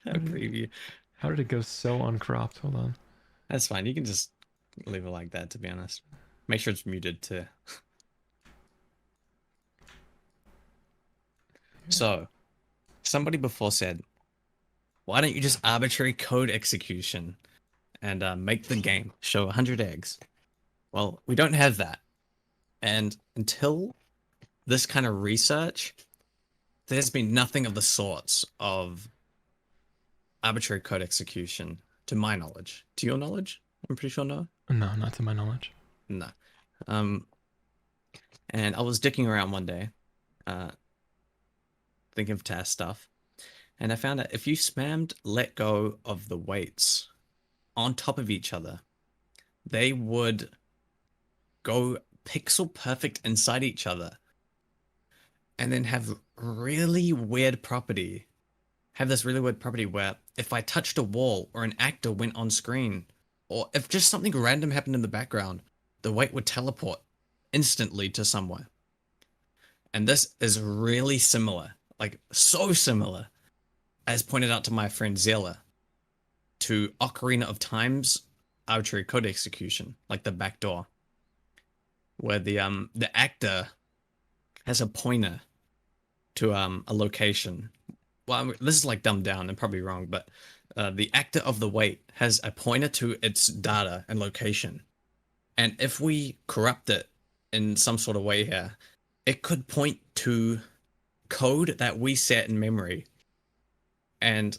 S2: A preview.
S1: How did it go so uncropped? Hold on.
S2: That's fine. You can just leave it like that. To be honest, make sure it's muted too. So, somebody before said, "Why don't you just arbitrary code execution and make the game show 100 eggs?" Well, we don't have that, and until this kind of research, there's been nothing of the sorts of arbitrary code execution, to my knowledge. To your knowledge? I'm pretty sure no.
S1: No, not to my knowledge.
S2: No. And I was dicking around one day, thinking of TAS stuff, and I found out if you spammed let go of the weights on top of each other, they would go pixel perfect inside each other, and then have this really weird property where if I touched a wall or an actor went on screen, or if just something random happened in the background, the weight would teleport instantly to somewhere. And this is really similar, like so similar, as pointed out to my friend Zella, to Ocarina of Time's arbitrary code execution, like the back door, where the actor has a pointer to a location. Well, I mean, this is like dumbed down and probably wrong, but the actor of the weight has a pointer to its data and location. And if we corrupt it in some sort of way here, it could point to code that we set in memory. And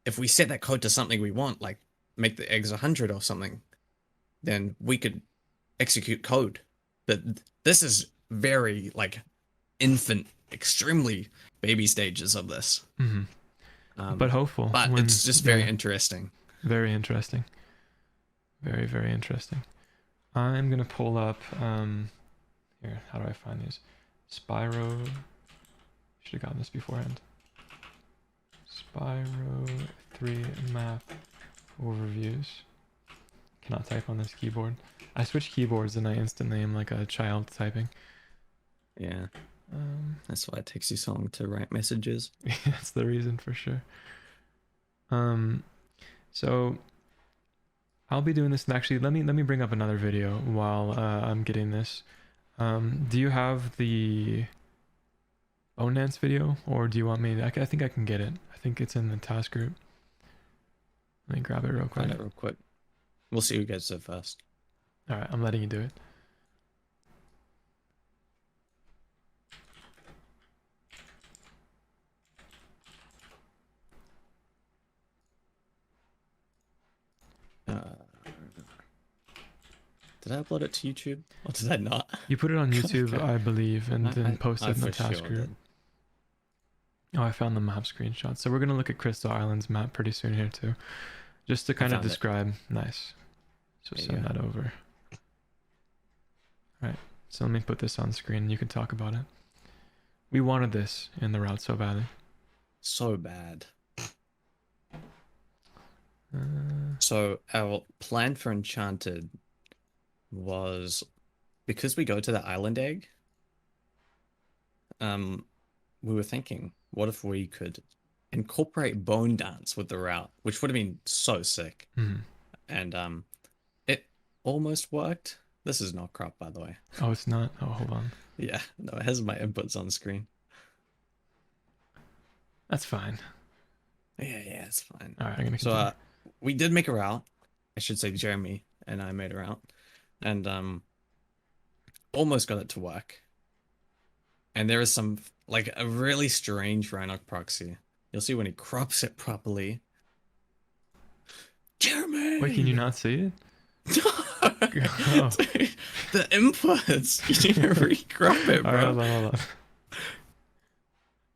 S2: if we set that code to something we want, like make the eggs 100 or something, then we could execute code. But this is very like infant, extremely baby stages of this.
S1: Mm-hmm. But hopeful.
S2: But it's just very interesting.
S1: Very interesting. Very, very interesting. I'm gonna pull up here, how do I find these? Spyro. Should have gotten this beforehand. Spyro 3 map overviews. Cannot type on this keyboard. I switch keyboards and I instantly am like a child typing.
S2: Yeah. That's why it takes you so long to write messages.
S1: That's the reason for sure. So I'll be doing this, and actually let me bring up another video while I'm getting this. Do you have the Bone Dance video, or do you want me? I think I can get it. I think it's in the task group. Let me grab it real quick.
S2: Find it real quick. We'll see who gets it first.
S1: All right, I'm letting you do it.
S2: Did I upload it to YouTube? Or did I not?
S1: You put it on YouTube,
S2: Okay.
S1: I believe, and then posted it in the
S2: for
S1: task
S2: sure
S1: group.
S2: did.
S1: Oh, I found the map screenshot. So we're gonna look at Crystal Islands map pretty soon here too, just to kind of
S2: found it.
S1: describe. Nice. So
S2: There you
S1: send
S2: go.
S1: that over. All right. So let me put this on screen. And you can talk about it. We wanted this in the route so badly.
S2: So bad.
S1: Uh,
S2: So our plan for Enchanted was, because we go to the island egg, we were thinking, what if we could incorporate Bone Dance with the route, which would have been so sick.
S1: mhm.
S2: And it almost worked. This is not cropped, by the way.
S1: Oh, it's not. Oh, hold on.
S2: Yeah, no, it has my inputs on screen.
S1: That's fine.
S2: Yeah, it's fine.
S1: All right, I'm gonna
S2: So
S1: continue.
S2: we did make a route. I should say Jeremy and I made a route, and almost got it to work. And there is some like a really strange Rhinoc proxy. You'll see when he crops it properly. Jeremy.
S1: Wait, can you not see it?
S2: No.
S1: Oh.
S2: The inputs. You need to re-crop it,
S1: All right,
S2: bro.
S1: hold on.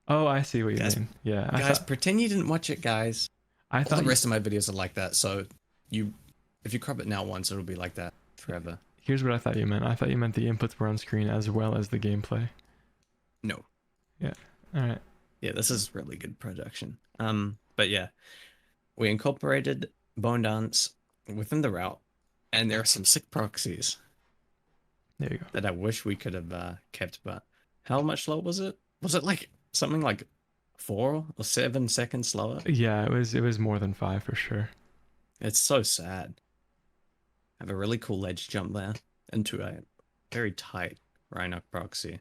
S1: Oh, I see what you
S2: Guys-
S1: mean. Yeah,
S2: Guys, pretend you didn't watch it, guys.
S1: I
S2: All
S1: thought
S2: the rest of my videos are like that, so if you crop it now once, it'll be like that forever.
S1: here's what I thought you meant. I thought you meant the inputs were on screen as well as the gameplay.
S2: No.
S1: Yeah. All right.
S2: Yeah, this is really good production. But yeah, we incorporated Bone Dance within the route, and there are some sick proxies
S1: There you go.
S2: that I wish we could have kept. But how much slower was it? Was it like something like 4 or 7 seconds slower?
S1: Yeah, it was more than 5 for sure.
S2: It's so sad. I have a really cool ledge jump there into a very tight Rhinoc proxy.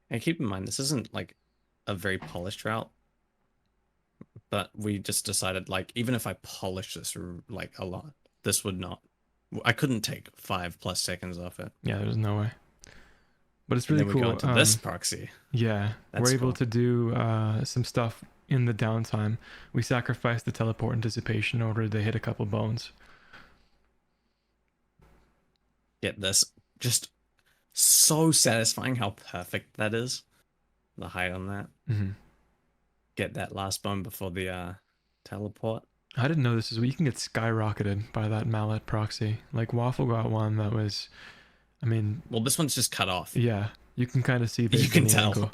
S2: And keep in mind, this isn't like a very polished route, but we just decided like, even if I polish this like a lot, this would not, I couldn't take 5+ seconds off it.
S1: Yeah, there's no way. But it's
S2: And
S1: really
S2: then we
S1: cool.
S2: go into this proxy.
S1: Yeah,
S2: That's
S1: we're able
S2: cool.
S1: to do some stuff in the downtime. We sacrificed the teleport anticipation in order to hit a couple bones.
S2: Get this. Just so satisfying how perfect that is. The height on that.
S1: Mm-hmm.
S2: Get that last bone before the teleport.
S1: I didn't know this is you can get skyrocketed by that mallet proxy. Like Waffle got one that was, I mean,
S2: Well, this one's just cut off.
S1: yeah, you can kind of see the
S2: You can tell.
S1: angle.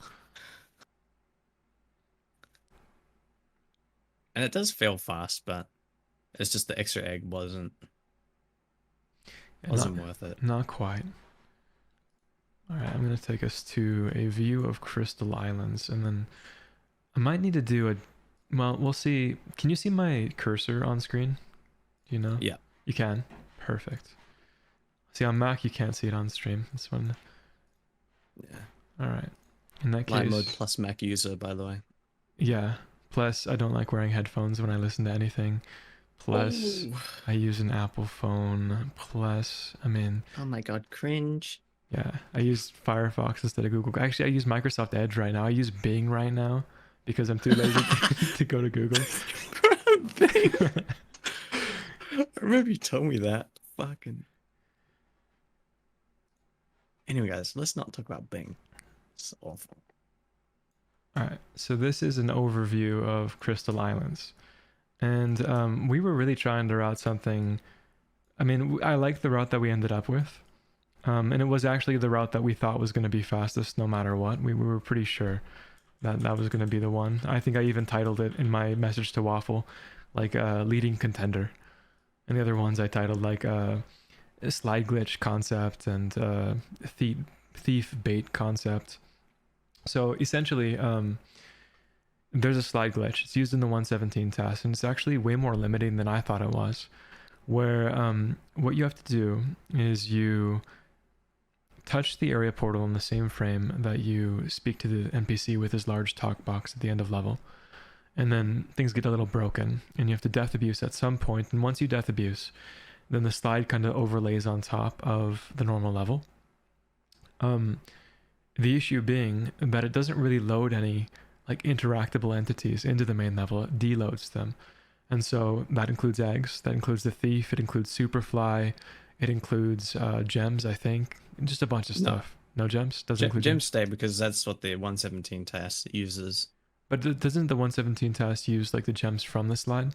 S2: And it does fail fast, but it's just the extra egg wasn't
S1: Yeah,
S2: worth it.
S1: Not quite. All right, I'm gonna take us to a view of Crystal Islands, and then I might need to do a. Well, we'll see. Can you see my cursor on screen? Do you know?
S2: Yeah.
S1: You can. Perfect. See, on Mac you can't see it on stream. This one.
S2: Yeah.
S1: All right. In that
S2: Light
S1: case.
S2: mode plus Mac user, by the way.
S1: Yeah. Plus, I don't like wearing headphones when I listen to anything. Plus, I use an Apple phone. Plus, I mean,
S2: Oh my god, cringe.
S1: yeah, I use Firefox instead of Google. Actually, I use Microsoft Edge right now. I use Bing right now because I'm too lazy to go to Google.
S2: I remember you told me that. Fucking. Anyway, guys, let's not talk about Bing. It's awful.
S1: All right, so this is an overview of Crystal Islands. And we were really trying to route something. I mean, I like the route that we ended up with. And it was actually the route that we thought was going to be fastest no matter what. We were pretty sure that that was going to be the one. I think I even titled it in my message to Waffle, like leading contender. And the other ones I titled like a slide glitch concept and thief bait concept. So essentially, there's a slide glitch. It's used in the 117 task, and it's actually way more limiting than I thought it was. Where what you have to do is you touch the area portal in the same frame that you speak to the NPC with his large talk box at the end of level. And then things get a little broken, and you have to death abuse at some point. And once you death abuse, then the slide kind of overlays on top of the normal level. The issue being that it doesn't really load any like interactable entities into the main level. It deloads them. And so that includes eggs, that includes the thief, it includes Superfly, it includes gems, I think, and just a bunch of stuff. No gems? Doesn't include
S2: Gems stay because that's what the 117 task uses.
S1: But doesn't the 117 task use like the gems from the slide?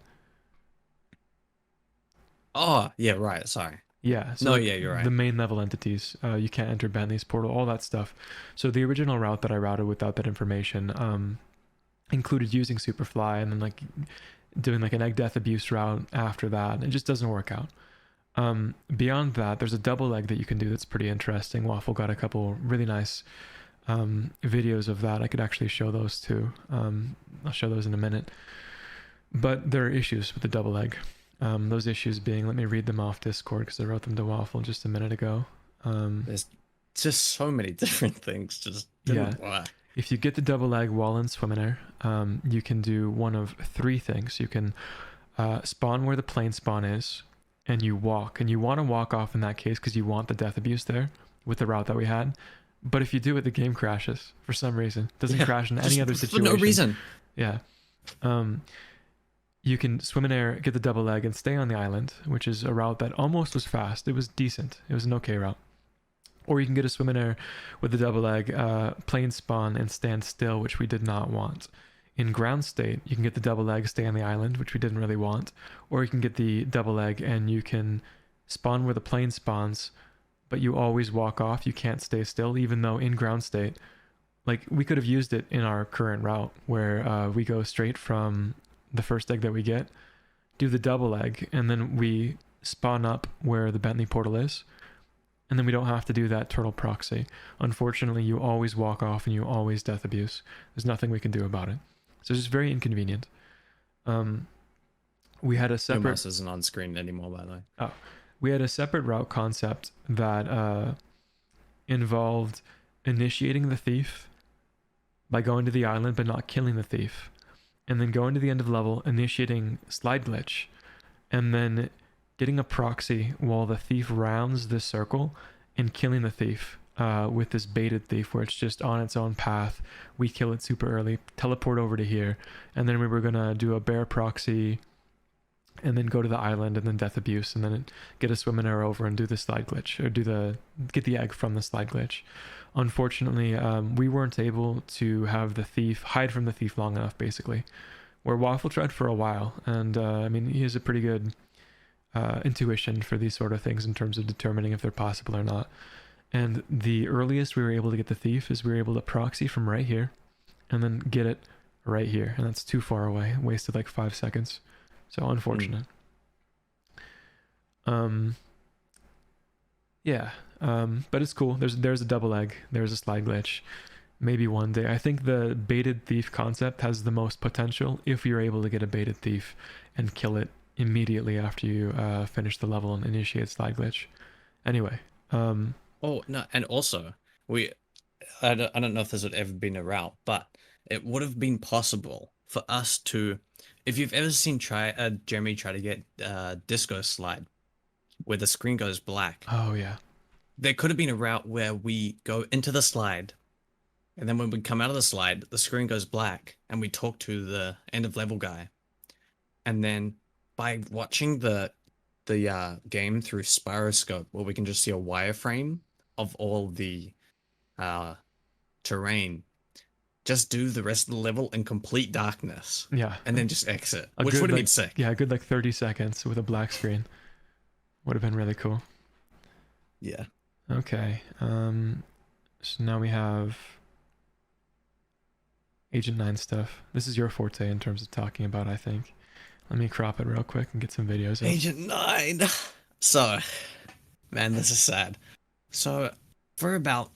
S2: Oh, yeah, right. Sorry.
S1: Yeah. So
S2: No,
S1: like,
S2: yeah, you're right.
S1: The main level entities, you can't enter Bentley's portal, all that stuff. So the original route that I routed without that information included using Superfly and then like doing like an egg death abuse route after that. It just doesn't work out. Beyond that, there's a double egg that you can do that's pretty interesting. Waffle got a couple really nice videos of that. I could actually show those too. I'll show those in a minute. But there are issues with the double egg. Those issues being, let me read them off Discord because I wrote them to Waffle just a minute ago.
S2: There's just so many different things just didn't work.
S1: If you get the double egg while in swim in air, you can do one of 3 things. You can spawn where the plane spawn is, and you walk. And you want to walk off in that case because you want the death abuse there with the route that we had. But if you do it, the game crashes for some reason. It doesn't crash in any other situation.
S2: For no reason.
S1: Yeah. You can swim in air, get the double egg, and stay on the island, which is a route that almost was fast. It was decent. It was an okay route. Or you can get a swim in air with the double egg, plane spawn, and stand still, which we did not want. In ground state, you can get the double egg, stay on the island, which we didn't really want. Or you can get the double egg and you can spawn where the plane spawns, but you always walk off. You can't stay still, even though in ground state, like we could have used it in our current route where we go straight from the first egg that we get, do the double egg, and then we spawn up where the Bentley portal is. And then we don't have to do that turtle proxy. Unfortunately, you always walk off and you always death abuse. There's nothing we can do about it. So it's just very inconvenient. We had a separate...
S2: Mouse isn't on screen anymore, by the way.
S1: Oh. We had a separate route concept that involved initiating the thief by going to the island but not killing the thief. And then going to the end of the level, initiating slide glitch. And then getting a proxy while the thief rounds this circle and killing the thief with this baited thief where it's just on its own path. We kill it super early, teleport over to here, and then we were going to do a bear proxy and then go to the island and then death abuse and then get a swim and arrow over and do the slide glitch or get the egg from the slide glitch. Unfortunately, we weren't able to have the thief hide from the thief long enough, basically, where Waffle tried for a while. And I mean, he has a pretty good intuition for these sort of things in terms of determining if they're possible or not. And the earliest we were able to get the thief is we were able to proxy from right here and then get it right here. And that's too far away. Wasted like 5 seconds. So unfortunate. Yeah. But it's cool. There's a double egg. There's a slide glitch. Maybe one day. I think the baited thief concept has the most potential if you're able to get a baited thief and kill it immediately after you finish the level and initiate slide glitch. Anyway.
S2: Oh no, and also I don't know if this would ever been a route, but it would have been possible for us to, if you've ever seen Jeremy try to get disco slide, where the screen goes black.
S1: Oh yeah.
S2: There could have been a route where we go into the slide, and then when we come out of the slide, the screen goes black, and we talk to the end of level guy, and then by watching the game through Spyroscope, where we can just see a wireframe of all the terrain, just do the rest of the level in complete darkness.
S1: Yeah.
S2: And then just exit, which would have been sick.
S1: Yeah, a good like 30 seconds with a black screen. Would have been really cool.
S2: Yeah.
S1: Okay. So now we have Agent 9 stuff. This is your forte in terms of talking about, I think. Let me crop it real quick and get some videos of
S2: Agent 9. So, man, this is sad. So, for about,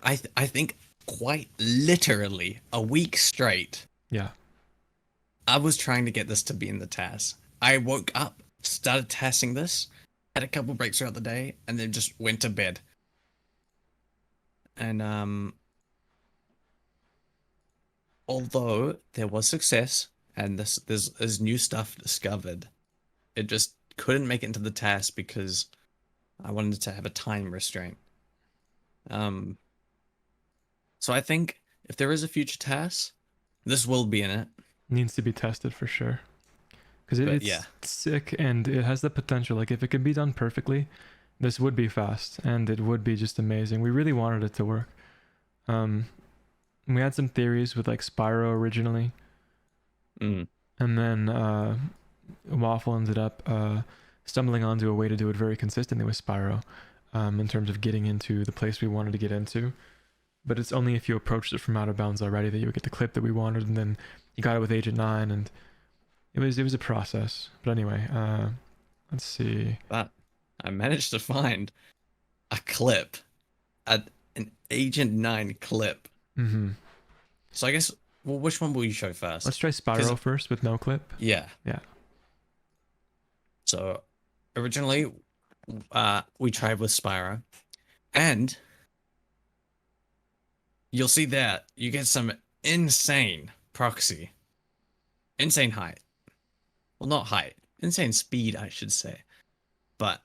S2: I think quite literally a week straight.
S1: Yeah.
S2: I was trying to get this to be in the TAS. I woke up, started tasking this, had a couple breaks throughout the day, and then just went to bed. And, although there was success, and there's new stuff discovered, it just couldn't make it into the TAS because I wanted to have a time restraint. So I think if there is a future TAS, this will be in it.
S1: Needs to be tested for sure. Because it's sick and it has the potential. Like if it could be done perfectly, this would be fast and it would be just amazing. We really wanted it to work. We had some theories with like Spyro originally. And then Waffle ended up stumbling onto a way to do it very consistently with Spyro in terms of getting into the place we wanted to get into. But it's only if you approached it from out of bounds already that you would get the clip that we wanted, and then you got it with Agent 9, and it was a process. But anyway, let's see.
S2: But I managed to find a clip, an Agent 9 clip.
S1: Mm-hmm.
S2: So I guess, well, which one will you show first?
S1: Let's try Spyro first with no clip.
S2: Yeah.
S1: Yeah.
S2: So originally, we tried with Spyro, and you'll see that you get some insane proxy. Insane height. Well, not height. Insane speed, I should say. But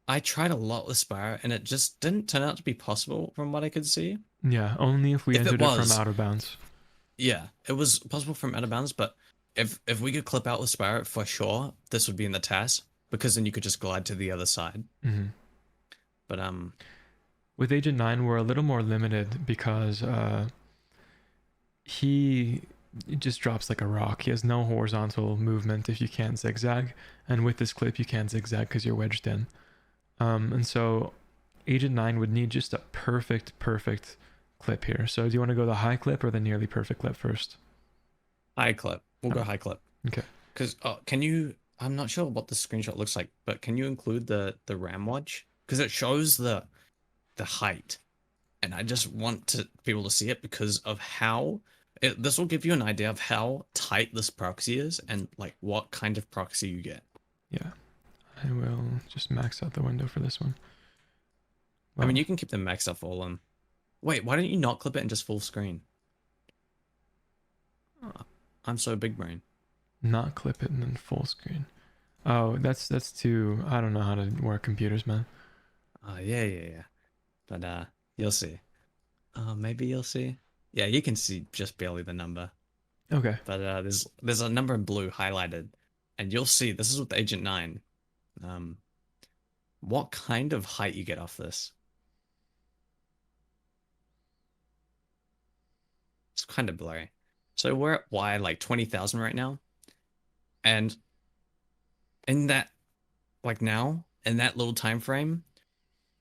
S2: I tried a lot with Spyro, and it just didn't turn out to be possible from what I could see.
S1: Yeah, only if we entered it from out of bounds.
S2: Yeah, it was possible from out of bounds, but if we could clip out with Spyro, for sure, this would be in the TAS, because then you could just glide to the other side.
S1: Mm-hmm.
S2: But
S1: With Agent 9, we're a little more limited because he just drops like a rock. He has no horizontal movement if you can't zigzag. And with this clip, you can't zigzag because you're wedged in. And so Agent 9 would need just a perfect clip here. So do you want to go the high clip or the nearly perfect clip first?
S2: high clip. We'll go high clip.
S1: Okay.
S2: Because can you? I'm not sure what the screenshot looks like, but can you include the RAM watch? Because it shows the height, and I just want people to see it because of how this will give you an idea of how tight this proxy is and like what kind of proxy you get.
S1: Yeah. I will just max out the window for this one.
S2: I mean, you can keep them maxed out for all of them. Wait, why don't you not clip it and just full screen? I'm so big brain.
S1: Not clip it and then full screen. Oh, that's too. I don't know how to work computers, man.
S2: Yeah. But you'll see. Maybe you'll see. Yeah, you can see just barely the number.
S1: Okay.
S2: But there's a number in blue highlighted, and you'll see this is with Agent 9. What kind of height you get off this? It's kind of blurry. So we're at Y like 20,000 right now. And in that, like now, in that little time frame,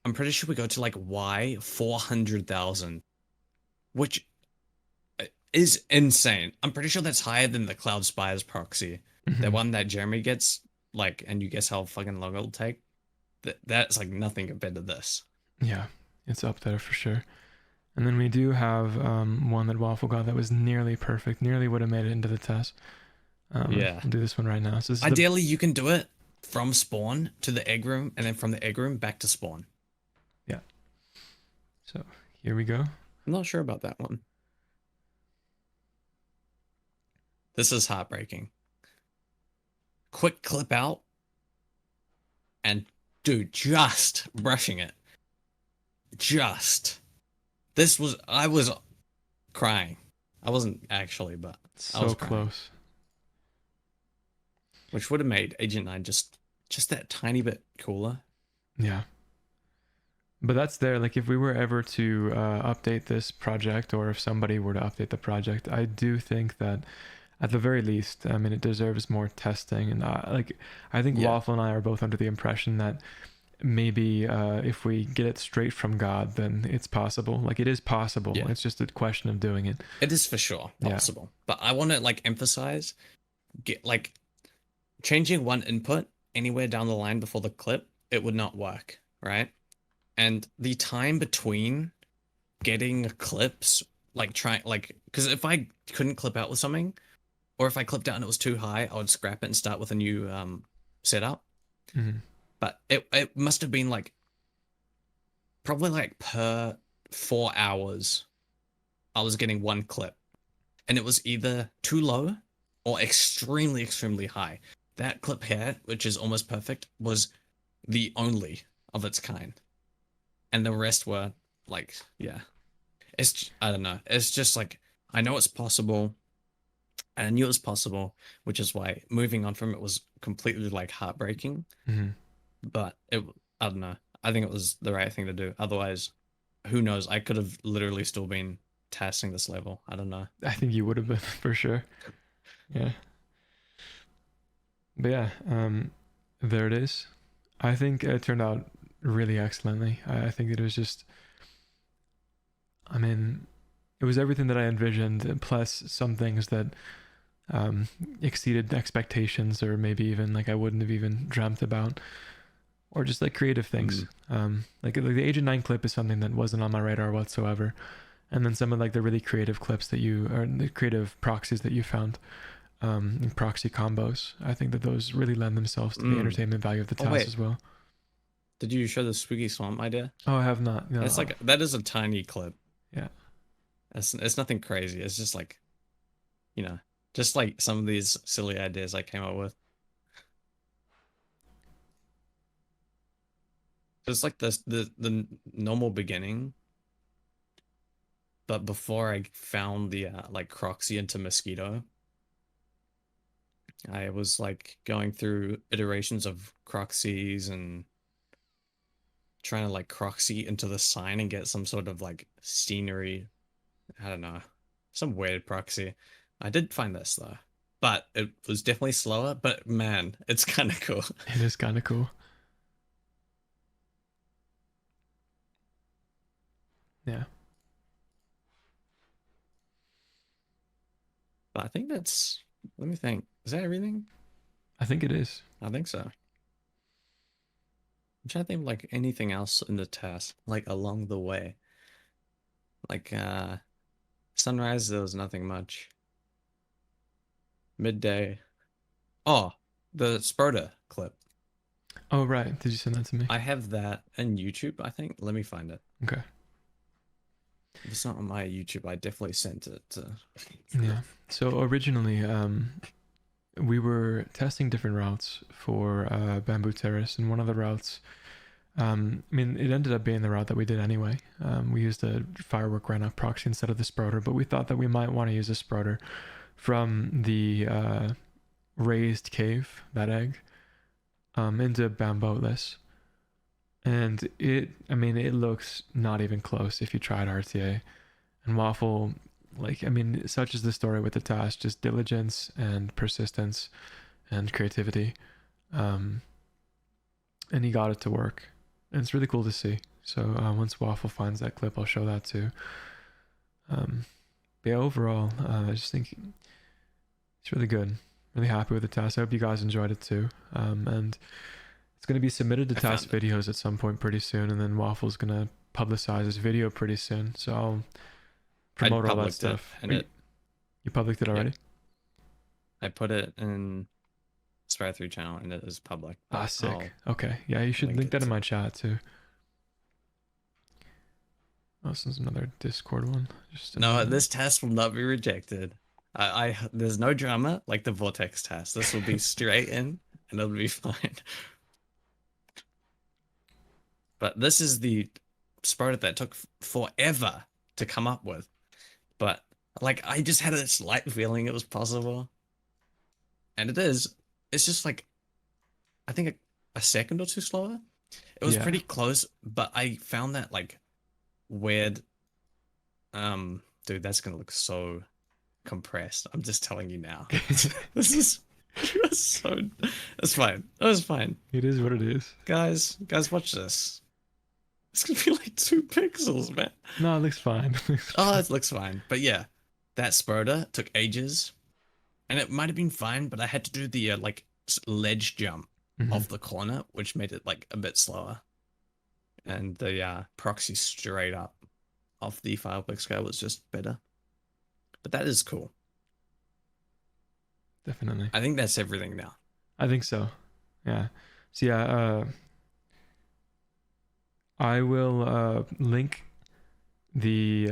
S2: I'm pretty sure we go to like Y 400,000, which is insane. I'm pretty sure that's higher than the Cloud Spires proxy. The one that Jeremy gets, like, and you guess how fucking long it'll take? That's like nothing compared to this.
S1: Yeah, it's up there for sure. And then we do have one that Waffle got that was nearly perfect, nearly would have made it into the test.
S2: Yeah.
S1: I'll do this one right now. So
S2: ideally, you can do it from spawn to the egg room, and then from the egg room back to spawn.
S1: Yeah. So here we go.
S2: I'm not sure about that one. This is heartbreaking. Quick clip out. And dude, just brushing it. I was crying. I wasn't actually, but I was crying.
S1: Close.
S2: Which would have made Agent 9 just that tiny bit cooler.
S1: Yeah. But that's there. Like if we were ever to update this project, or if somebody were to update the project, I do think that at the very least, I mean, it deserves more testing. And I think Waffle and I are both under the impression that maybe if we get it straight from God, then it's possible. Like it is possible. Yeah. It's just a question of doing it.
S2: It is for sure possible. Yeah. But I want to like emphasize, changing one input anywhere down the line before the clip, it would not work, right? And the time between getting clips, because if I couldn't clip out with something, or if I clipped out and it was too high, I would scrap it and start with a new setup.
S1: Mm-hmm.
S2: But it must have been probably per 4 hours, I was getting one clip. And it was either too low or extremely, extremely high. That clip here, which is almost perfect, was the only of its kind. And the rest were I don't know. It's just I know it's possible. I knew it was possible, which is why moving on from it was completely heartbreaking.
S1: Mm-hmm.
S2: But I don't know. I think it was the right thing to do. Otherwise, who knows? I could have literally still been testing this level. I don't know.
S1: I think you would have been for sure. Yeah. But yeah, there it is. I think it turned out really excellently. I think it was just, I mean, it was everything that I envisioned, plus some things that exceeded expectations, or maybe even I wouldn't have even dreamt about, or just creative things. Like the Agent 9 clip is something that wasn't on my radar whatsoever. And then some of the really creative clips that the creative proxies that you found, and proxy combos. I think that those really lend themselves to the entertainment value of the task as well.
S2: Did you show the Spooky Swamp idea?
S1: Oh, I have not. No.
S2: It's that is a tiny clip.
S1: Yeah.
S2: It's nothing crazy. It's just just some of these silly ideas I came up with. It's the normal beginning, but before I found the Croxy into Mosquito, I was going through iterations of Croxies and trying to like croxy into the sign and get some sort of like scenery. I don't know, some weird proxy. I did find this though, but it was definitely slower. But man, it's kind of cool.
S1: It is kind of cool. Yeah.
S2: But I think that's. Let me think. Is that everything?
S1: I think it is.
S2: I think so. I'm trying to think of, like anything else in the task, like along the way. Like sunrise, there was nothing much. Midday. Oh, the Sparta clip.
S1: Oh, right. Did you send that to me?
S2: I have that on YouTube, I think. Let me find it.
S1: Okay.
S2: If it's not on my YouTube, I definitely sent it to.
S1: Yeah. So originally, we were testing different routes for Bamboo Terrace, and one of the routes, I mean, it ended up being the route that we did anyway. We used a firework runoff proxy instead of the sprouter, but we thought that we might want to use a sprouter from the raised cave, that egg, into Bamboatless. And I mean, it looks not even close if you tried RTA. And Waffle, like, I mean, such is the story with the task, just diligence and persistence and creativity. And he got it to work. And it's really cool to see. So once Waffle finds that clip, I'll show that too. But yeah, overall, I just think it's really good. Really happy with the task. I hope you guys enjoyed it too. And it's going to be submitted to task videos at some point pretty soon. And then Waffle's going to publicize his video pretty soon. So I'll promote all that stuff. You published it already?
S2: I put it in Spyro 3 channel and it is public.
S1: Ah, sick. Okay. Yeah, you should link that in my chat too. Oh, this is another Discord one.
S2: No, this test will not be rejected. There's no drama like the Vortex test. This will be straight in and it'll be fine. But this is the Spyro that took forever to come up with. But like I just had a slight feeling it was possible. And it is. It's just like I think a second or two slower. It was pretty close, but I found that like weird. Dude, that's gonna look so compressed. I'm just telling you now. This is so. It's fine. It was fine.
S1: It is what it is.
S2: Guys, watch this. It's gonna be like 2 pixels, man.
S1: No, it looks fine.
S2: Oh, it looks fine. But yeah, that Spyro took ages, and it might have been fine, but I had to do the like ledge jump off the corner, which made it like a bit slower. And the proxy straight up off the Firebug scale was just better. But that is cool.
S1: Definitely.
S2: I think that's everything now.
S1: I think so. Yeah. So yeah, I will link the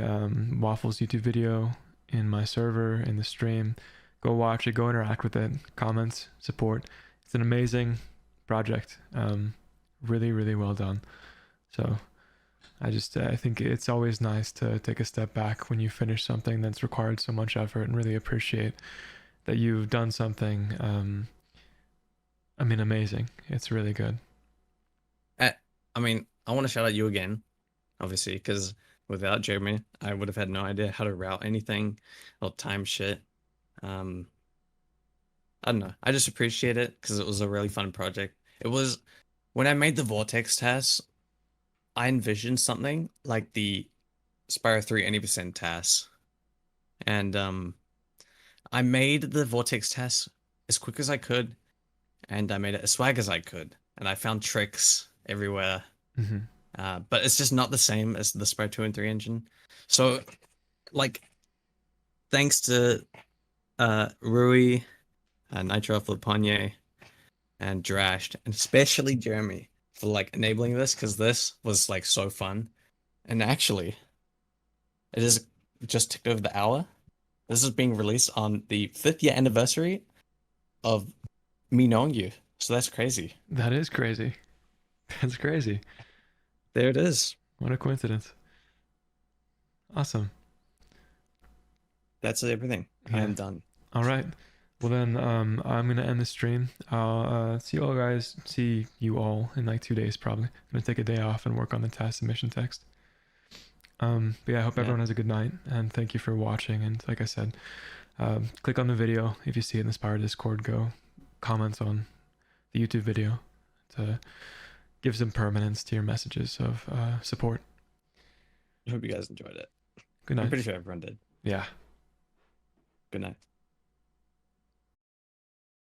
S1: Waffles YouTube video in my server in the stream. Go watch it, go interact with it, comments, support. It's an amazing project. Really, really well done. So I think it's always nice to take a step back when you finish something that's required so much effort and really appreciate that you've done something. I mean, amazing. It's really good.
S2: I mean, I want to shout out you again, obviously, because without Jeremy, I would have had no idea how to route anything or time shit. I don't know. I just appreciate it because it was a really fun project. It was when I made the Vortex TAS, I envisioned something like the Spyro 3 80% TAS. And I made the Vortex TAS as quick as I could, and I made it as swag as I could. And I found tricks everywhere. But it's just not the same as the Spyro 2 and 3 engine. So, like, thanks to Rui, Nitro Flipanye, and Drashed, and especially Jeremy for like enabling this, because this was like so fun. And actually, it is just ticked over the hour. This is being released on the 5th year anniversary of me knowing you. So that's crazy.
S1: That is crazy. That's crazy.
S2: There it is.
S1: What a coincidence. Awesome.
S2: That's everything.
S1: Yeah.
S2: I am done.
S1: All right. Well then, I'm gonna end the stream. I'll see you all in like 2 days probably. I'm gonna take a day off and work on the task submission text. But yeah, I hope everyone has a good night, and thank you for watching. And like I said, click on the video if you see it in the Spyro Discord. Go comment on the YouTube video to give some permanence to your messages of support.
S2: I hope you guys enjoyed it.
S1: Good night.
S2: I'm pretty sure everyone did.
S1: Yeah.
S2: Good night.